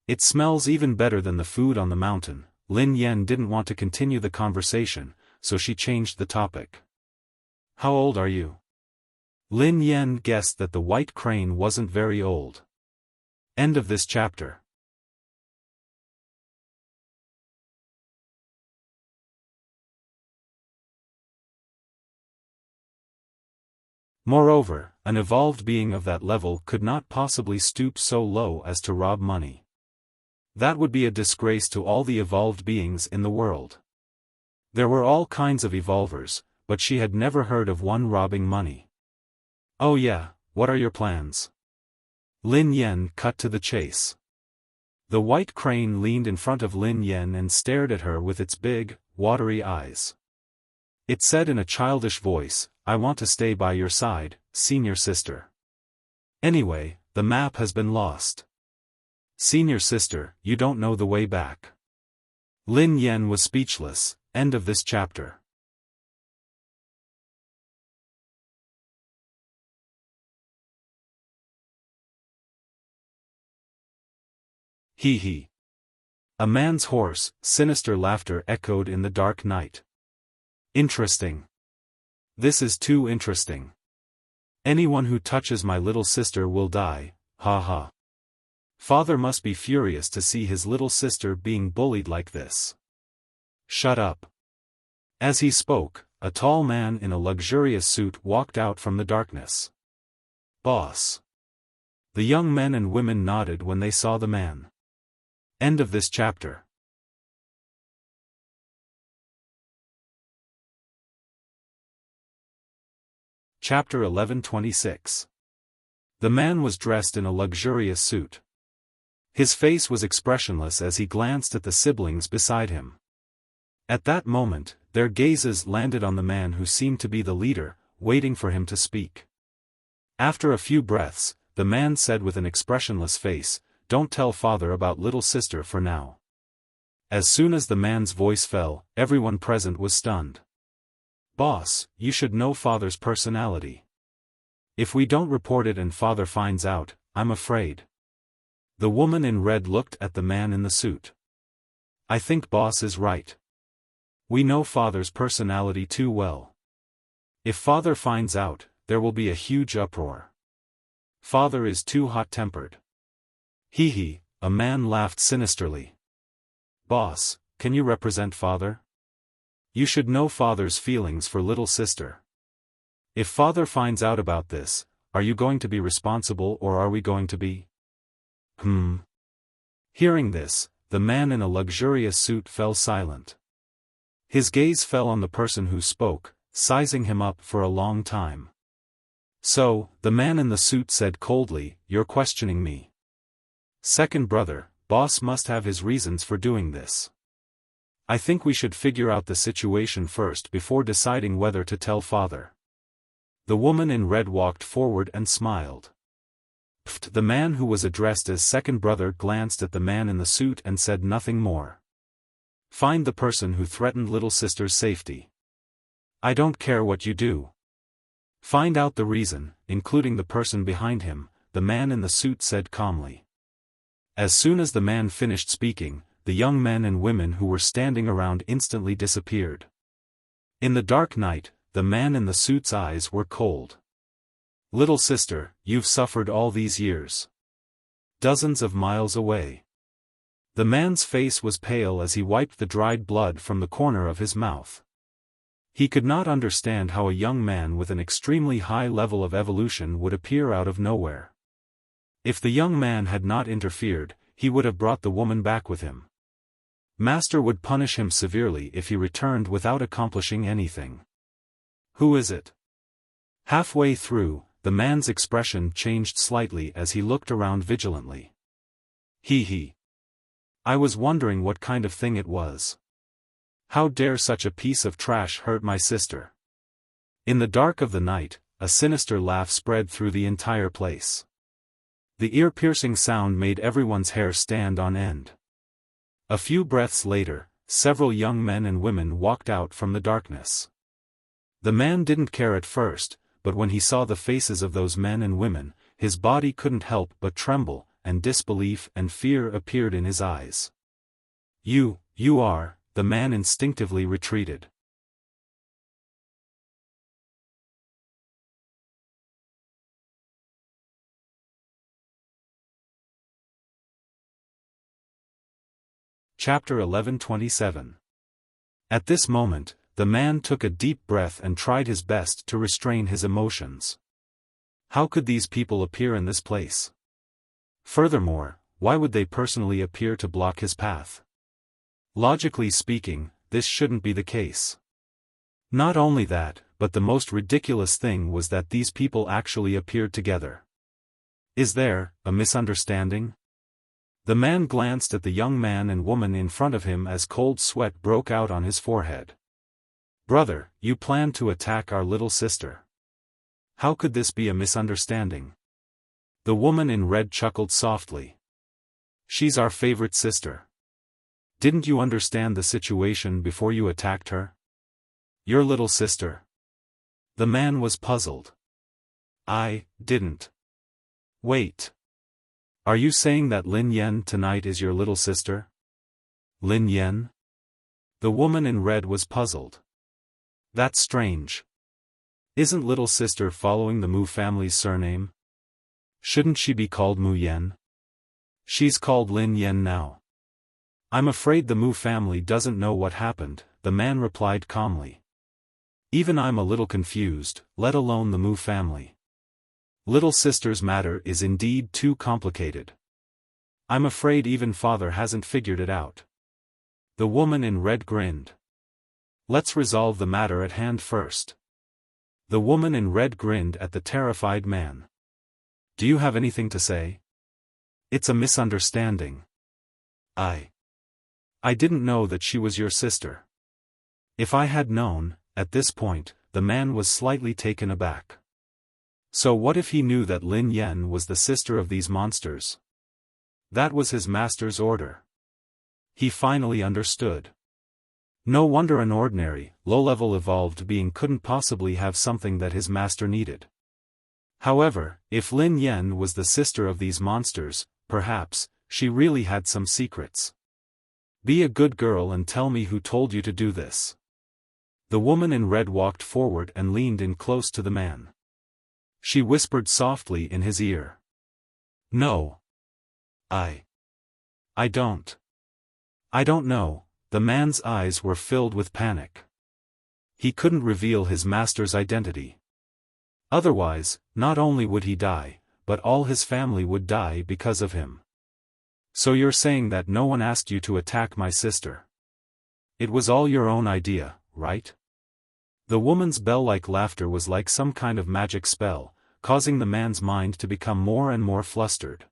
It smells even better than the food on the mountain. Lin Yan didn't want to continue the conversation, so she changed the topic. How old are you? Lin Yan guessed that the white crane wasn't very old. End of this chapter. Moreover, an evolved being of that level could not possibly stoop so low as to rob money. That would be a disgrace to all the evolved beings in the world. There were all kinds of evolvers, but she had never heard of one robbing money. Oh yeah, what are your plans? Lin Yan cut to the chase. The white crane leaned in front of Lin Yan and stared at her with its big, watery eyes. It said in a childish voice, I want to stay by your side, senior sister. Anyway, the map has been lost. Senior sister, you don't know the way back. Lin Yan was speechless. End of this chapter. Hee hee. A man's hoarse, sinister laughter echoed in the dark night. Interesting. This is too interesting. Anyone who touches my little sister will die, ha ha. Father must be furious to see his little sister being bullied like this. Shut up. As he spoke, a tall man in a luxurious suit walked out from the darkness. Boss. The young men and women nodded when they saw the man. End of this chapter. Chapter 1126. The man was dressed in a luxurious suit. His face was expressionless as he glanced at the siblings beside him. At that moment, their gazes landed on the man who seemed to be the leader, waiting for him to speak. After a few breaths, the man said with an expressionless face, Don't tell father about little sister for now. As soon as the man's voice fell, everyone present was stunned. Boss, you should know father's personality. If we don't report it and father finds out, I'm afraid. The woman in red looked at the man in the suit. I think boss is right. We know father's personality too well. If father finds out, there will be a huge uproar. Father is too hot-tempered. Hee, a man laughed sinisterly. Boss, can you represent father? You should know father's feelings for little sister. If father finds out about this, are you going to be responsible or are we going to be? Hearing this, the man in a luxurious suit fell silent. His gaze fell on the person who spoke, sizing him up for a long time. So, the man in the suit said coldly, "You're questioning me. Second brother, boss must have his reasons for doing this. I think we should figure out the situation first before deciding whether to tell father." The woman in red walked forward and smiled. The man who was addressed as second brother glanced at the man in the suit and said nothing more. Find the person who threatened little sister's safety. I don't care what you do. Find out the reason, including the person behind him, the man in the suit said calmly. As soon as the man finished speaking, the young men and women who were standing around instantly disappeared. In the dark night, the man in the suit's eyes were cold. Little sister, you've suffered all these years. Dozens of miles away. The man's face was pale as he wiped the dried blood from the corner of his mouth. He could not understand how a young man with an extremely high level of evolution would appear out of nowhere. If the young man had not interfered, he would have brought the woman back with him. Master would punish him severely if he returned without accomplishing anything. Who is it? Halfway through, the man's expression changed slightly as he looked around vigilantly. Hee. I was wondering what kind of thing it was. How dare such a piece of trash hurt my sister? In the dark of the night, a sinister laugh spread through the entire place. The ear-piercing sound made everyone's hair stand on end. A few breaths later, several young men and women walked out from the darkness. The man didn't care at first, but when he saw the faces of those men and women, his body couldn't help but tremble, and disbelief and fear appeared in his eyes. You are, the man instinctively retreated. Chapter 11:27. At this moment, the man took a deep breath and tried his best to restrain his emotions. How could these people appear in this place? Furthermore, why would they personally appear to block his path? Logically speaking, this shouldn't be the case. Not only that, but the most ridiculous thing was that these people actually appeared together. Is there a misunderstanding? The man glanced at the young man and woman in front of him as cold sweat broke out on his forehead. Brother, you plan to attack our little sister. How could this be a misunderstanding? The woman in red chuckled softly. She's our favorite sister. Didn't you understand the situation before you attacked her? Your little sister. The man was puzzled. I didn't. Wait. Are you saying that Lin Yen tonight is your little sister? Lin Yen? The woman in red was puzzled. That's strange. Isn't little sister following the Mu family's surname? Shouldn't she be called Mu Yen? She's called Lin Yen now. I'm afraid the Mu family doesn't know what happened, the man replied calmly. Even I'm a little confused, let alone the Mu family. Little sister's matter is indeed too complicated. I'm afraid even father hasn't figured it out. The woman in red grinned. Let's resolve the matter at hand first. The woman in red grinned at the terrified man. Do you have anything to say? It's a misunderstanding. I didn't know that she was your sister. If I had known, at this point, the man was slightly taken aback. So what if he knew that Lin Yen was the sister of these monsters? That was his master's order. He finally understood. No wonder an ordinary, low-level evolved being couldn't possibly have something that his master needed. However, if Lin Yen was the sister of these monsters, perhaps, she really had some secrets. Be a good girl and tell me who told you to do this. The woman in red walked forward and leaned in close to the man. She whispered softly in his ear. No. I don't. I don't know. The man's eyes were filled with panic. He couldn't reveal his master's identity. Otherwise, not only would he die, but all his family would die because of him. So you're saying that no one asked you to attack my sister? It was all your own idea, right? The woman's bell-like laughter was like some kind of magic spell, causing the man's mind to become more and more flustered.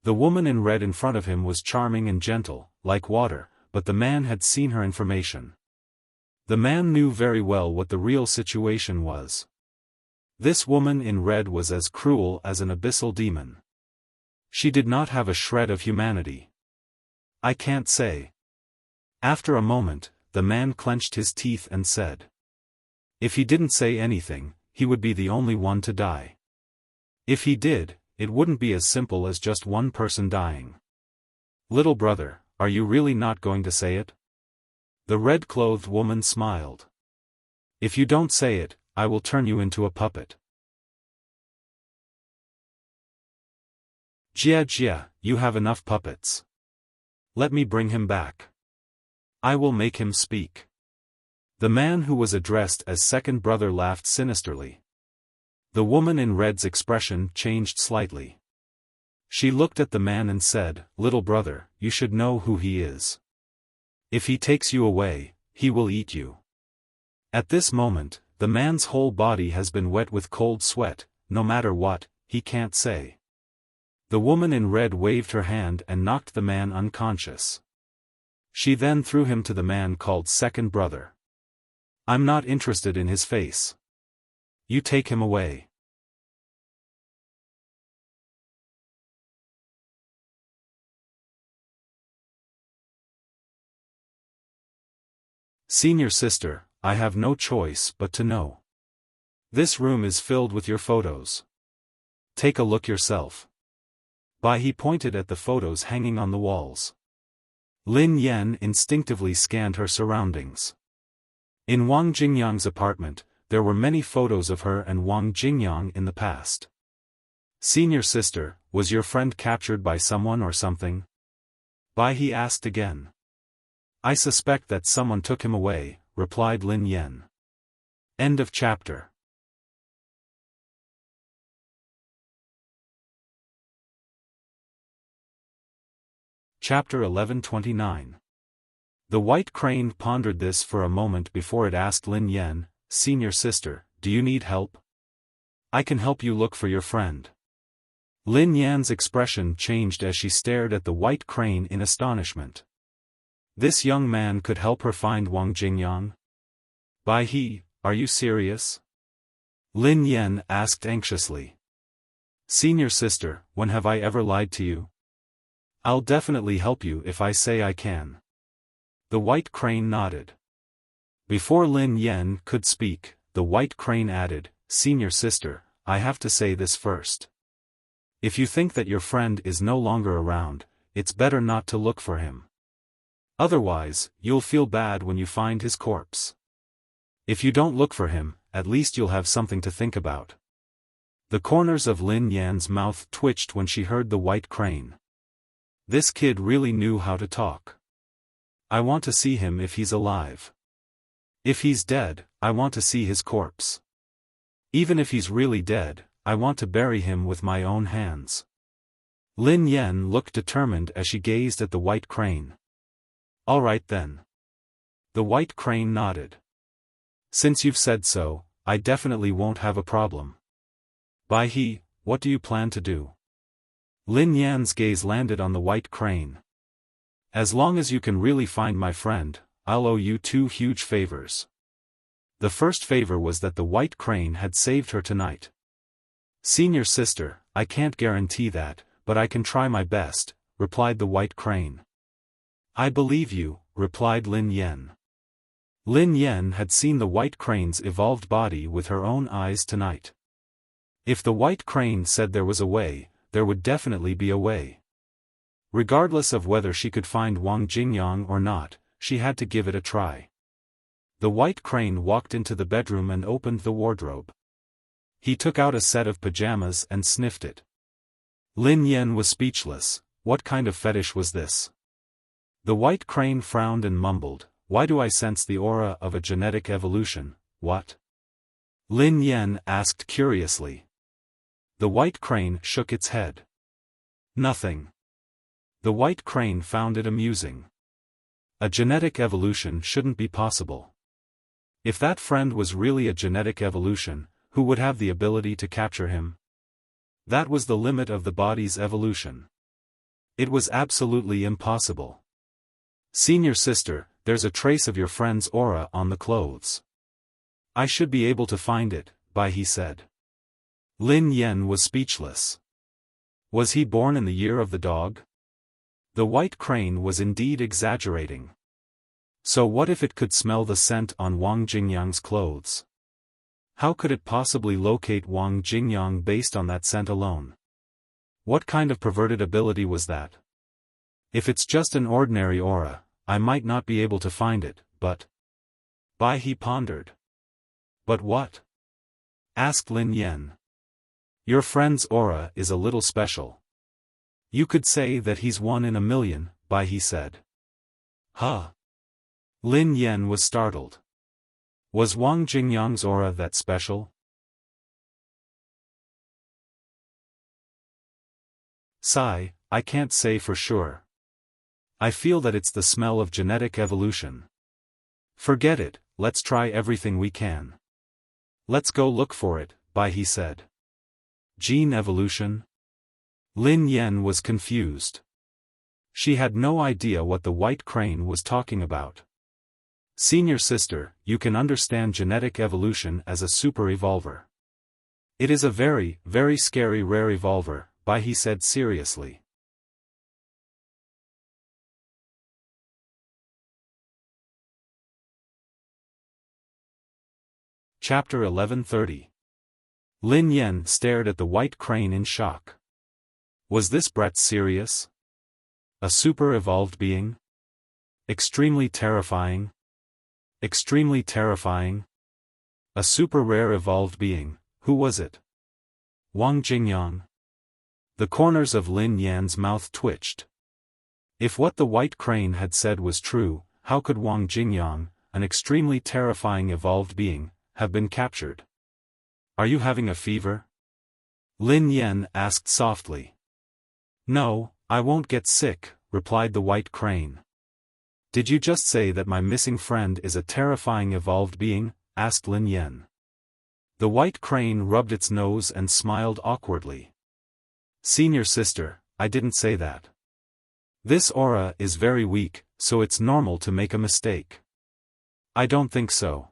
The woman in red in front of him was charming and gentle, like water, but the man had seen her information. The man knew very well what the real situation was. This woman in red was as cruel as an abyssal demon. She did not have a shred of humanity. I can't say. After a moment, the man clenched his teeth and said. If he didn't say anything, he would be the only one to die. If he did, it wouldn't be as simple as just one person dying. Little brother, are you really not going to say it? The red-clothed woman smiled. If you don't say it, I will turn you into a puppet. Jia, you have enough puppets. Let me bring him back. I will make him speak. The man who was addressed as second brother laughed sinisterly. The woman in red's expression changed slightly. She looked at the man and said, Little brother, you should know who he is. If he takes you away, he will eat you. At this moment, the man's whole body has been wet with cold sweat, no matter what, he can't say. The woman in red waved her hand and knocked the man unconscious. She then threw him to the man called second brother. I'm not interested in his face. You take him away. Senior sister, I have no choice but to know. This room is filled with your photos. Take a look yourself. He pointed at the photos hanging on the walls. Lin Yan instinctively scanned her surroundings. In Wang Jingyang's apartment, there were many photos of her and Wang Jingyang in the past. Senior sister, was your friend captured by someone or something? He asked again. I suspect that someone took him away, replied Lin Yan. End of chapter. Chapter 1129. The white crane pondered this for a moment before it asked Lin Yan, Senior sister, do you need help? I can help you look for your friend. Lin Yan's expression changed as she stared at the white crane in astonishment. This young man could help her find Wang Jingyang? Are you serious? Lin Yan asked anxiously. Senior sister, when have I ever lied to you? I'll definitely help you if I say I can. The white crane nodded. Before Lin Yan could speak, the white crane added, Senior sister, I have to say this first. If you think that your friend is no longer around, it's better not to look for him. Otherwise, you'll feel bad when you find his corpse. If you don't look for him, at least you'll have something to think about. The corners of Lin Yan's mouth twitched when she heard the white crane. This kid really knew how to talk. I want to see him if he's alive. If he's dead, I want to see his corpse. Even if he's really dead, I want to bury him with my own hands. Lin Yan looked determined as she gazed at the white crane. All right then. The white crane nodded. Since you've said so, I definitely won't have a problem. What do you plan to do? Lin Yan's gaze landed on the white crane. As long as you can really find my friend, I'll owe you 2 huge favors. The first favor was that the white crane had saved her tonight. Senior sister, I can't guarantee that, but I can try my best, replied the white crane. I believe you, replied Lin Yan. Lin Yan had seen the white crane's evolved body with her own eyes tonight. If the white crane said there was a way, there would definitely be a way. Regardless of whether she could find Wang Jingyang or not, she had to give it a try. The white crane walked into the bedroom and opened the wardrobe. He took out a set of pajamas and sniffed it. Lin Yen was speechless. What kind of fetish was this? The white crane frowned and mumbled, "Why do I sense the aura of a genetic evolution, what?" Lin Yen asked curiously. The white crane shook its head. Nothing. The white crane found it amusing. A genetic evolution shouldn't be possible. If that friend was really a genetic evolution, who would have the ability to capture him? That was the limit of the body's evolution. It was absolutely impossible. "Senior sister, there's a trace of your friend's aura on the clothes. I should be able to find it," he said. Lin Yen was speechless. Was he born in the year of the dog? The white crane was indeed exaggerating. So what if it could smell the scent on Wang Jingyang's clothes? How could it possibly locate Wang Jingyang based on that scent alone? What kind of perverted ability was that? If it's just an ordinary aura, I might not be able to find it, but... he pondered. But what? Asked Lin Yen. Your friend's aura is a little special. You could say that he's 1 in a million, he said. Huh? Lin Yen was startled. Was Wang Jingyang's aura that special? Sigh, I can't say for sure. I feel that it's the smell of genetic evolution. Forget it, let's try everything we can. Let's go look for it, he said. Gene evolution? Lin Yen was confused. She had no idea what the white crane was talking about. Senior sister, you can understand genetic evolution as a super evolver. It is a very, very scary rare evolver, he said seriously. Chapter 1130. Lin Yen stared at the white crane in shock. Was this Brett serious? A super-evolved being? Extremely terrifying? Extremely terrifying? A super-rare evolved being, who was it? Wang Jingyang? The corners of Lin Yan's mouth twitched. If what the white crane had said was true, how could Wang Jingyang, an extremely terrifying evolved being, have been captured? Are you having a fever? Lin Yen asked softly. No, I won't get sick, replied the white crane. Did you just say that my missing friend is a terrifying evolved being? Asked Lin Yen. The white crane rubbed its nose and smiled awkwardly. Senior sister, I didn't say that. This aura is very weak, so it's normal to make a mistake. I don't think so.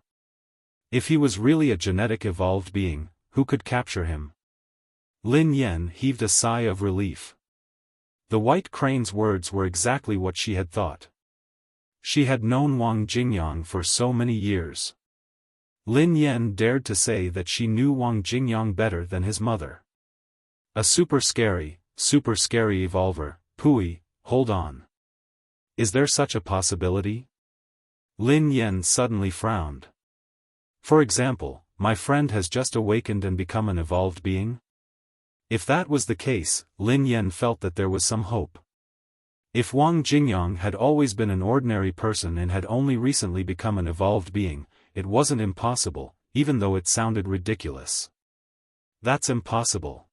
If he was really a genetic evolved being, who could capture him? Lin Yen heaved a sigh of relief. The white crane's words were exactly what she had thought. She had known Wang Jingyang for so many years. Lin Yen dared to say that she knew Wang Jingyang better than his mother. A super scary evolver, Pui, hold on. Is there such a possibility? Lin Yen suddenly frowned. For example, my friend has just awakened and become an evolved being? If that was the case, Lin Yen felt that there was some hope. If Wang Jingyang had always been an ordinary person and had only recently become an evolved being, it wasn't impossible, even though it sounded ridiculous. That's impossible.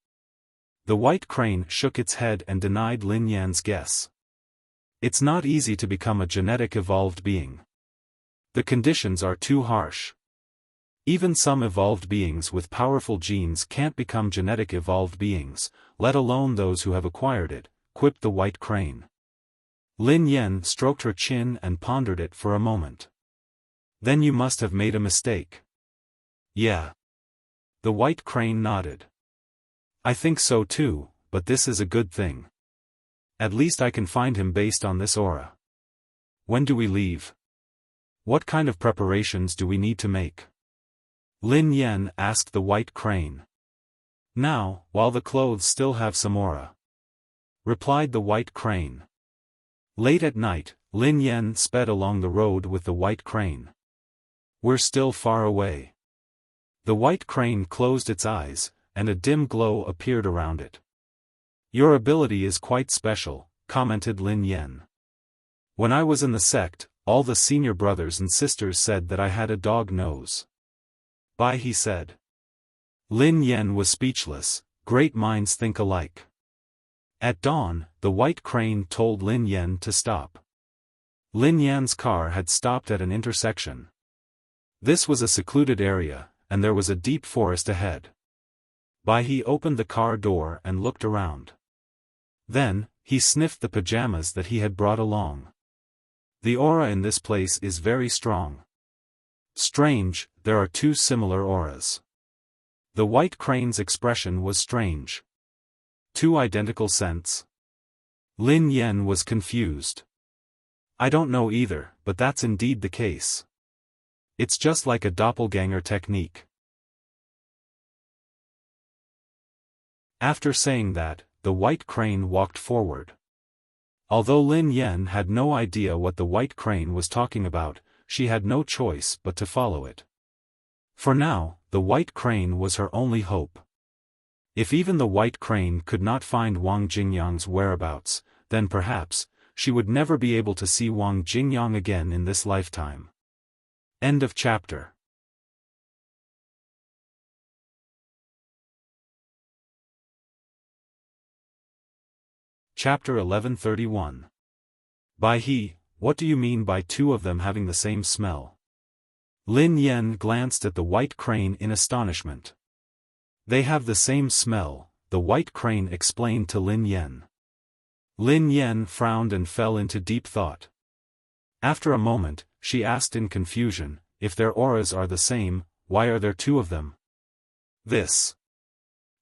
The white crane shook its head and denied Lin Yan's guess. It's not easy to become a genetic evolved being. The conditions are too harsh. Even some evolved beings with powerful genes can't become genetic evolved beings, let alone those who have acquired it, quipped the white crane. Lin Yen stroked her chin and pondered it for a moment. Then you must have made a mistake. Yeah. The white crane nodded. I think so too, but this is a good thing. At least I can find him based on this aura. When do we leave? What kind of preparations do we need to make? Lin Yen asked the white crane. Now, while the clothes still have some aura. Replied the white crane. Late at night, Lin Yen sped along the road with the white crane. We're still far away. The white crane closed its eyes, and a dim glow appeared around it. Your ability is quite special, commented Lin Yen. When I was in the sect, all the senior brothers and sisters said that I had a dog nose. Bai he said. Lin Yen was speechless. Great minds think alike. At dawn, the white crane told Lin Yen to stop. Lin Yan's car had stopped at an intersection. This was a secluded area, and there was a deep forest ahead. Bai he opened the car door and looked around. Then, he sniffed the pajamas that he had brought along. The aura in this place is very strong. Strange, there are two similar auras. The white crane's expression was strange. Two identical scents? Lin Yen was confused. I don't know either, but that's indeed the case. It's just like a doppelganger technique. After saying that, the white crane walked forward. Although Lin Yen had no idea what the white crane was talking about, she had no choice but to follow it. For now, the white crane was her only hope. If even the white crane could not find Wang Jingyang's whereabouts, then perhaps, she would never be able to see Wang Jingyang again in this lifetime. End of chapter. Chapter 1131. Bai he, what do you mean by two of them having the same smell? Lin Yen glanced at the white crane in astonishment. They have the same smell, the white crane explained to Lin Yen. Lin Yen frowned and fell into deep thought. After a moment, she asked in confusion, if their auras are the same, why are there two of them? This.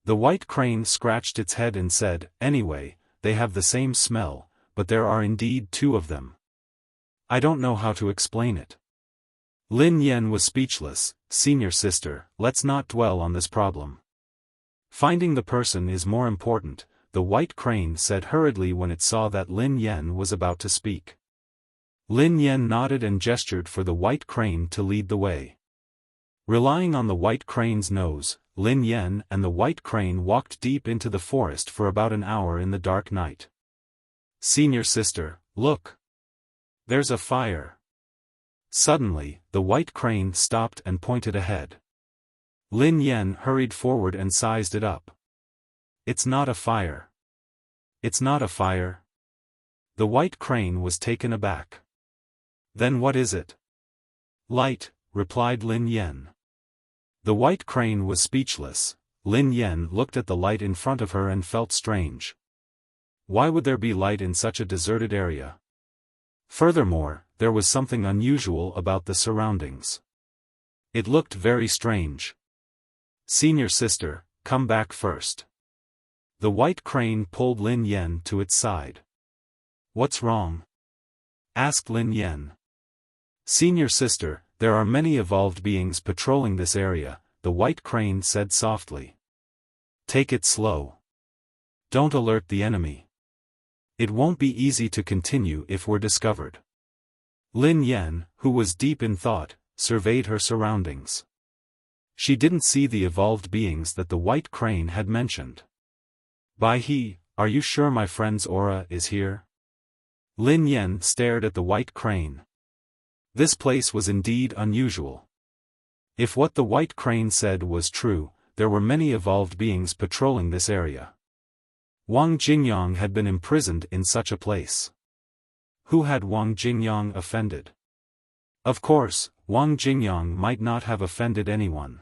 The white crane scratched its head and said, anyway, they have the same smell, but there are indeed two of them. I don't know how to explain it. Lin Yen was speechless. Senior sister, let's not dwell on this problem. Finding the person is more important, the white crane said hurriedly when it saw that Lin Yen was about to speak. Lin Yen nodded and gestured for the white crane to lead the way. Relying on the white crane's nose, Lin Yen and the white crane walked deep into the forest for about an hour in the dark night. Senior sister, look! There's a fire. Suddenly, the white crane stopped and pointed ahead. Lin Yen hurried forward and sized it up. It's not a fire. It's not a fire. The white crane was taken aback. Then what is it? Light, replied Lin Yen. The white crane was speechless. Lin Yen looked at the light in front of her and felt strange. Why would there be light in such a deserted area? Furthermore, there was something unusual about the surroundings. It looked very strange. Senior sister, come back first. The white crane pulled Lin Yen to its side. What's wrong? Asked Lin Yen. Senior sister, there are many evolved beings patrolling this area, the white crane said softly. Take it slow. Don't alert the enemy. It won't be easy to continue if we're discovered. Lin Yen, who was deep in thought, surveyed her surroundings. She didn't see the evolved beings that the white crane had mentioned. Bai he, are you sure my friend's aura is here? Lin Yen stared at the white crane. This place was indeed unusual. If what the white crane said was true, there were many evolved beings patrolling this area. Wang Jingyang had been imprisoned in such a place. Who had Wang Jingyang offended? Of course, Wang Jingyang might not have offended anyone.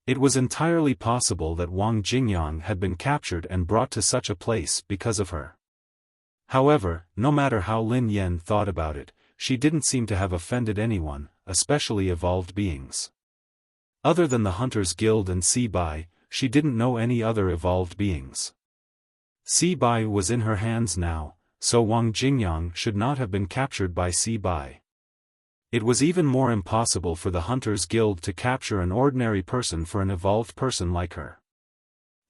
It was entirely possible that Wang Jingyang had been captured and brought to such a place because of her. However, no matter how Lin Yen thought about it, she didn't seem to have offended anyone, especially evolved beings. Other than the Hunters Guild and Bai, she didn't know any other evolved beings. Bai was in her hands now, so Wang Jingyang should not have been captured by Bai. It was even more impossible for the Hunters Guild to capture an ordinary person for an evolved person like her.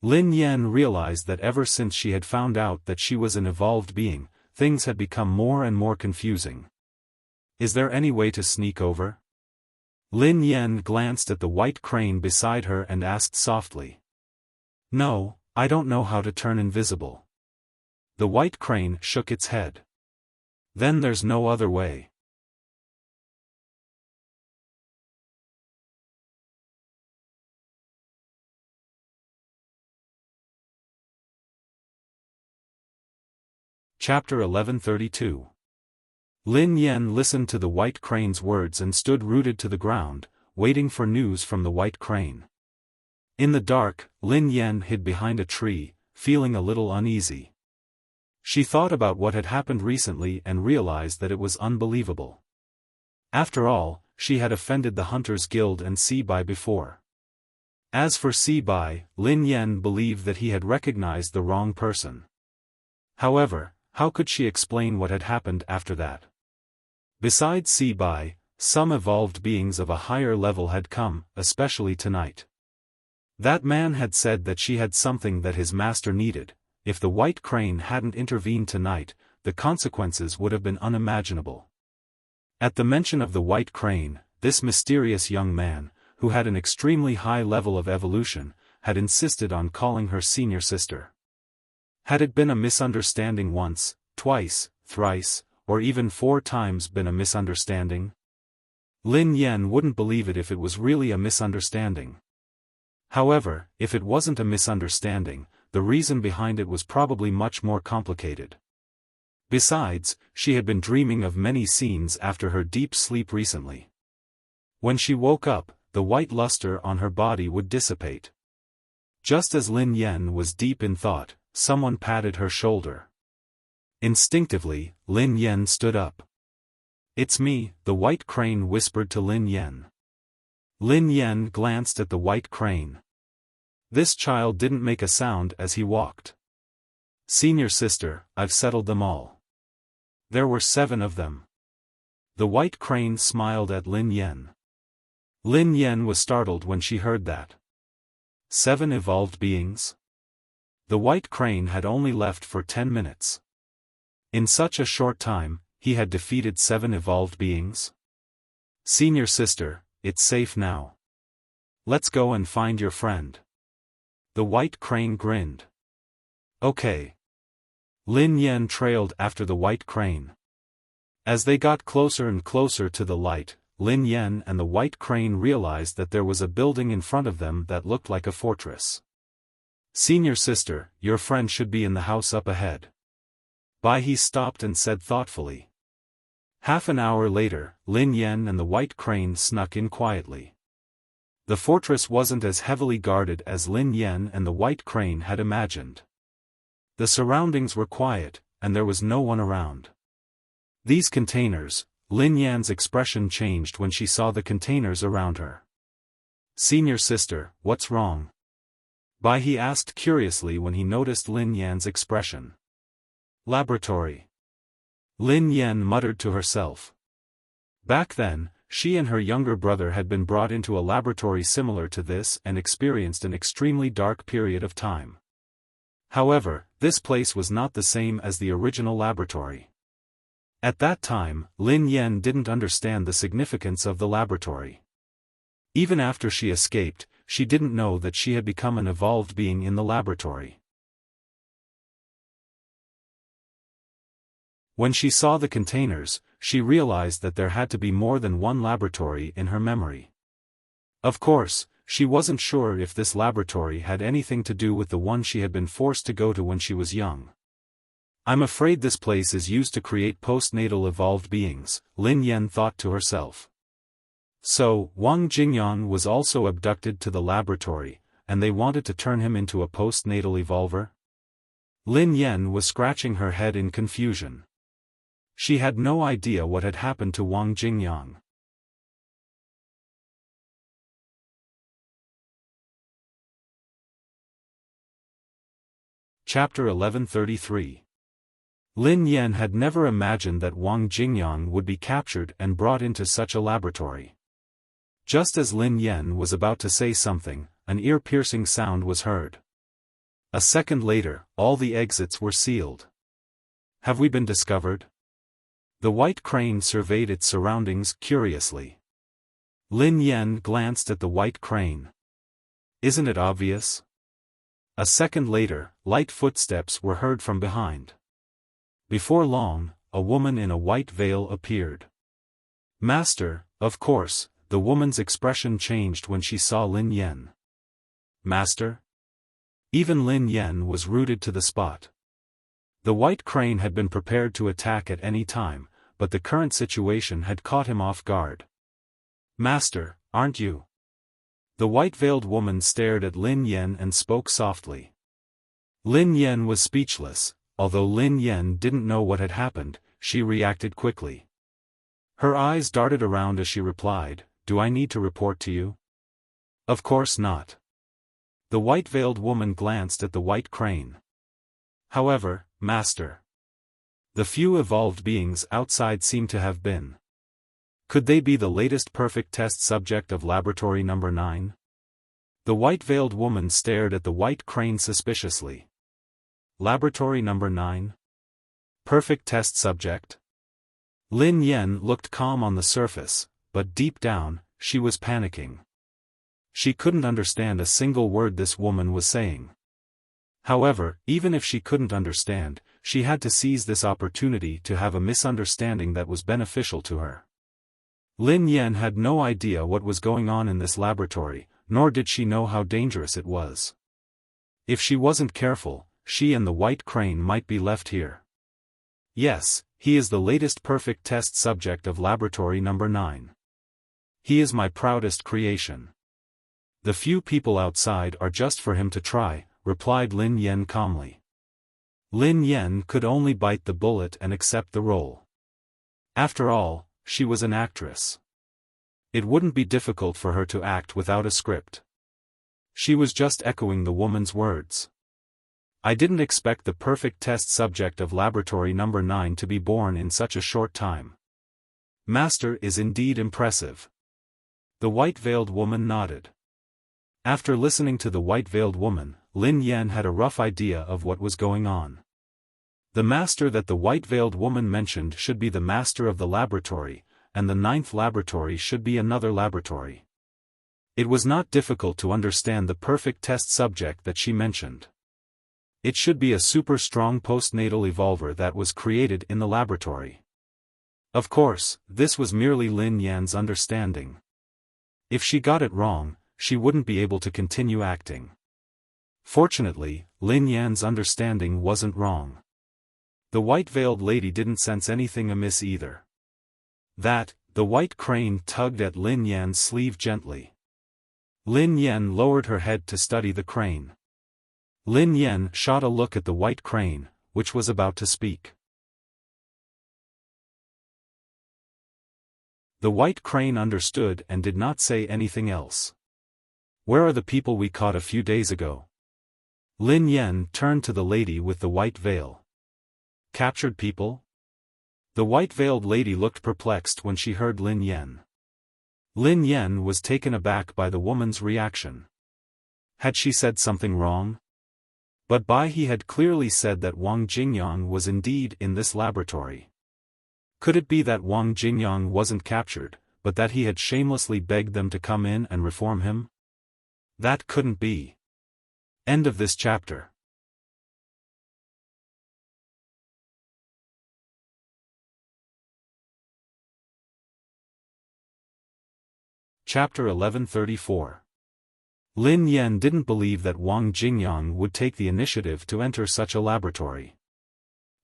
Lin Yen realized that ever since she had found out that she was an evolved being, things had become more and more confusing. Is there any way to sneak over? Lin Yan glanced at the white crane beside her and asked softly. No, I don't know how to turn invisible. The white crane shook its head. Then there's no other way. Chapter 1132. Lin Yan listened to the white crane's words and stood rooted to the ground, waiting for news from the white crane. In the dark, Lin Yan hid behind a tree, feeling a little uneasy. She thought about what had happened recently and realized that it was unbelievable. After all, she had offended the Hunters Guild and Si Bai before. As for Si Bai, Lin Yan believed that he had recognized the wrong person. However, how could she explain what had happened after that? Besides Si Bai, some evolved beings of a higher level had come, especially tonight. That man had said that she had something that his master needed. If the white crane hadn't intervened tonight, the consequences would have been unimaginable. At the mention of the white crane, this mysterious young man, who had an extremely high level of evolution, had insisted on calling her senior sister. Had it been a misunderstanding once, twice, thrice, or even 4 times been a misunderstanding? Lin Yan wouldn't believe it if it was really a misunderstanding. However, if it wasn't a misunderstanding, the reason behind it was probably much more complicated. Besides, she had been dreaming of many scenes after her deep sleep recently. When she woke up, the white luster on her body would dissipate. Just as Lin Yan was deep in thought, someone patted her shoulder. Instinctively, Lin Yan stood up. It's me, the white crane whispered to Lin Yan. Lin Yan glanced at the white crane. This child didn't make a sound as he walked. Senior sister, I've settled them all. There were 7 of them. The white crane smiled at Lin Yan. Lin Yan was startled when she heard that. 7 evolved beings? The white crane had only left for 10 minutes. In such a short time, he had defeated 7 evolved beings? Senior sister, it's safe now. Let's go and find your friend. The white crane grinned. Okay. Lin Yan trailed after the white crane. As they got closer and closer to the light, Lin Yan and the white crane realized that there was a building in front of them that looked like a fortress. Senior sister, your friend should be in the house up ahead. Bai He stopped and said thoughtfully. Half an hour later, Lin Yan and the white crane snuck in quietly. The fortress wasn't as heavily guarded as Lin Yan and the white crane had imagined. The surroundings were quiet, and there was no one around. These containers, Lin Yan's expression changed when she saw the containers around her. Senior sister, what's wrong? Bai He asked curiously when he noticed Lin Yan's expression. Laboratory. Lin Yan muttered to herself. Back then, she and her younger brother had been brought into a laboratory similar to this and experienced an extremely dark period of time. However, this place was not the same as the original laboratory. At that time, Lin Yan didn't understand the significance of the laboratory. Even after she escaped, she didn't know that she had become an evolved being in the laboratory. When she saw the containers, she realized that there had to be more than one laboratory in her memory. Of course, she wasn't sure if this laboratory had anything to do with the one she had been forced to go to when she was young. I'm afraid this place is used to create postnatal evolved beings, Lin Yan thought to herself. So, Wang Jingyang was also abducted to the laboratory, and they wanted to turn him into a postnatal evolver? Lin Yan was scratching her head in confusion. She had no idea what had happened to Wang Jingyang. Chapter 1133. Lin Yan had never imagined that Wang Jingyang would be captured and brought into such a laboratory. Just as Lin Yan was about to say something, an ear-piercing sound was heard. A second later, all the exits were sealed. Have we been discovered? The white crane surveyed its surroundings curiously. Lin Yan glanced at the white crane. Isn't it obvious? A second later, light footsteps were heard from behind. Before long, a woman in a white veil appeared. Master, of course, the woman's expression changed when she saw Lin Yan. Master? Even Lin Yan was rooted to the spot. The white crane had been prepared to attack at any time, but the current situation had caught him off guard. Master, aren't you? The white-veiled woman stared at Lin Yan and spoke softly. Lin Yan was speechless. Although Lin Yan didn't know what had happened, she reacted quickly. Her eyes darted around as she replied, "Do I need to report to you?" "Of course not." The white-veiled woman glanced at the white crane. "However, Master, the few evolved beings outside seem to have been. Could they be the latest perfect test subject of Laboratory Number 9? The white-veiled woman stared at the white crane suspiciously. Laboratory Number 9? Perfect test subject? Lin Yan looked calm on the surface, but deep down, she was panicking. She couldn't understand a single word this woman was saying. However, even if she couldn't understand, she had to seize this opportunity to have a misunderstanding that was beneficial to her. Lin Yan had no idea what was going on in this laboratory, nor did she know how dangerous it was. If she wasn't careful, she and the white crane might be left here. Yes, he is the latest perfect test subject of Laboratory Number 9. He is my proudest creation. The few people outside are just for him to try, replied Lin Yan calmly. Lin Yan could only bite the bullet and accept the role. After all, she was an actress. It wouldn't be difficult for her to act without a script. She was just echoing the woman's words. I didn't expect the perfect test subject of Laboratory Number 9 to be born in such a short time. Master is indeed impressive. The white-veiled woman nodded. After listening to the white-veiled woman, Lin Yan had a rough idea of what was going on. The master that the white-veiled woman mentioned should be the master of the laboratory, and the 9th laboratory should be another laboratory. It was not difficult to understand the perfect test subject that she mentioned. It should be a super strong postnatal evolver that was created in the laboratory. Of course, this was merely Lin Yan's understanding. If she got it wrong, she wouldn't be able to continue acting. Fortunately, Lin Yan's understanding wasn't wrong. The white-veiled lady didn't sense anything amiss either. The white crane tugged at Lin Yan's sleeve gently. Lin Yan lowered her head to study the crane. Lin Yan shot a look at the white crane, which was about to speak. The white crane understood and did not say anything else. Where are the people we caught a few days ago? Lin Yan turned to the lady with the white veil. Captured people? The white-veiled lady looked perplexed when she heard Lin Yan. Lin Yan was taken aback by the woman's reaction. Had she said something wrong? But he had clearly said that Wang Jingyang was indeed in this laboratory. Could it be that Wang Jingyang wasn't captured, but that he had shamelessly begged them to come in and reform him? That couldn't be. End of this chapter. Chapter 1134. Lin Yan didn't believe that Wang Jingyang would take the initiative to enter such a laboratory.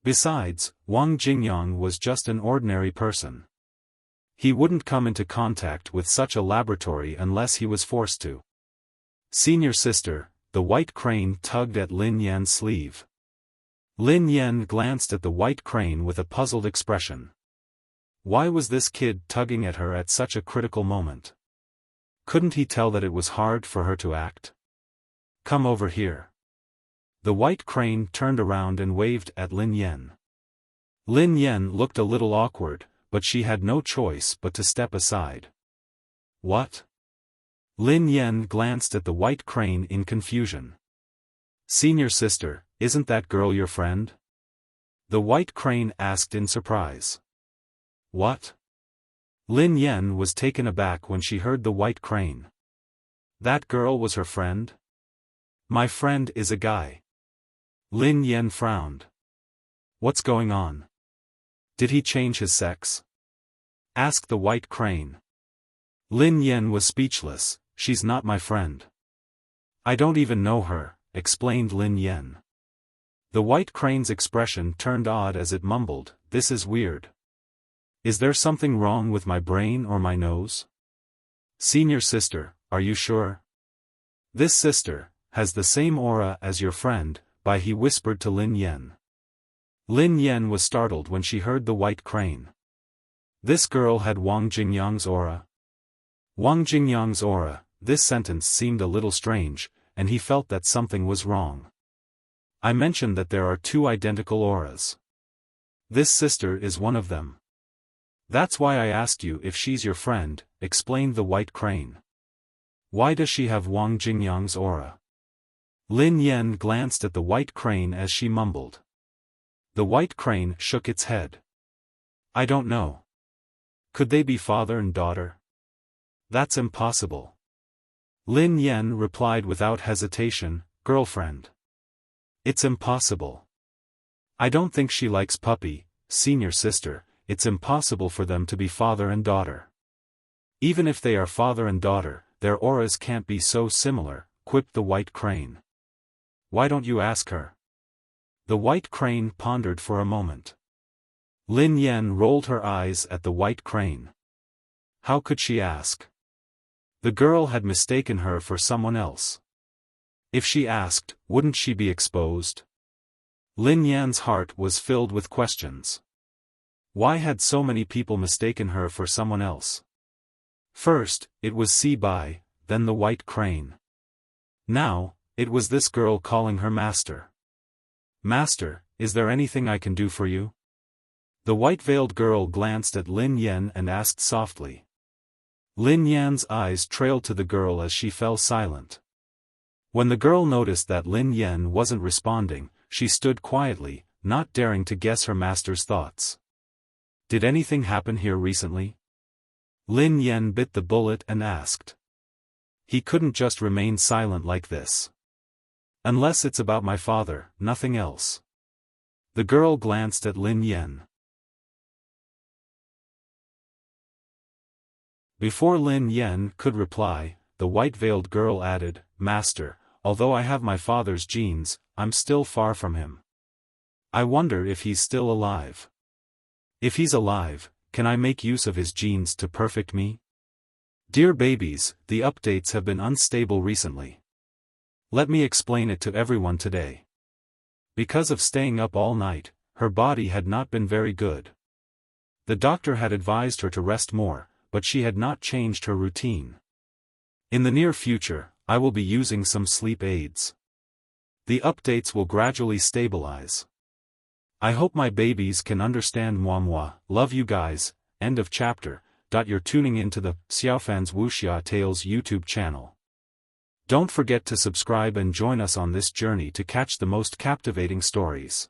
Besides, Wang Jingyang was just an ordinary person. He wouldn't come into contact with such a laboratory unless he was forced to. Senior sister, the white crane tugged at Lin Yan's sleeve. Lin Yan glanced at the white crane with a puzzled expression. Why was this kid tugging at her at such a critical moment? Couldn't he tell that it was hard for her to act? Come over here. The white crane turned around and waved at Lin Yan. Lin Yan looked a little awkward, but she had no choice but to step aside. What? Lin Yan glanced at the white crane in confusion. Senior sister, isn't that girl your friend? The white crane asked in surprise. What? Lin Yen was taken aback when she heard the white crane. That girl was her friend? My friend is a guy. Lin Yen frowned. What's going on? Did he change his sex? Asked the white crane. Lin Yen was speechless. She's not my friend. I don't even know her, explained Lin Yen. The white crane's expression turned odd as it mumbled, this is weird. Is there something wrong with my brain or my nose? Senior sister, are you sure? This sister has the same aura as your friend, he whispered to Lin Yen. Lin Yen was startled when she heard the white crane. This girl had Wang Jingyang's aura. Wang Jingyang's aura, this sentence seemed a little strange, and he felt that something was wrong. I mentioned that there are two identical auras. This sister is one of them. That's why I asked you if she's your friend, explained the white crane. Why does she have Wang Jingyang's aura? Lin Yen glanced at the white crane as she mumbled. The white crane shook its head. I don't know. Could they be father and daughter? That's impossible. Lin Yen replied without hesitation, girlfriend. It's impossible. I don't think she likes puppy, senior sister, it's impossible for them to be father and daughter. Even if they are father and daughter, their auras can't be so similar, quipped the white crane. Why don't you ask her? The white crane pondered for a moment. Lin Yen rolled her eyes at the white crane. How could she ask? The girl had mistaken her for someone else. If she asked, wouldn't she be exposed? Lin Yan's heart was filled with questions. Why had so many people mistaken her for someone else? First, it was Bai, then the white crane. Now, it was this girl calling her master. Master, is there anything I can do for you? The white-veiled girl glanced at Lin Yen and asked softly. Lin Yan's eyes trailed to the girl as she fell silent. When the girl noticed that Lin Yen wasn't responding, she stood quietly, not daring to guess her master's thoughts. Did anything happen here recently? Lin Yen bit the bullet and asked. He couldn't just remain silent like this. Unless it's about my father, nothing else. The girl glanced at Lin Yen. Before Lin Yen could reply, the white-veiled girl added, Master, although I have my father's genes, I'm still far from him. I wonder if he's still alive. If he's alive, can I make use of his genes to perfect me? Dear babies, the updates have been unstable recently. Let me explain it to everyone today. Because of staying up all night, her body had not been very good. The doctor had advised her to rest more, but she had not changed her routine. In the near future, I will be using some sleep aids. The updates will gradually stabilize. I hope my babies can understand moi. Love you guys. End of chapter. You're tuning into the Xiaofan's Wuxia Tales YouTube channel. Don't forget to subscribe and join us on this journey to catch the most captivating stories.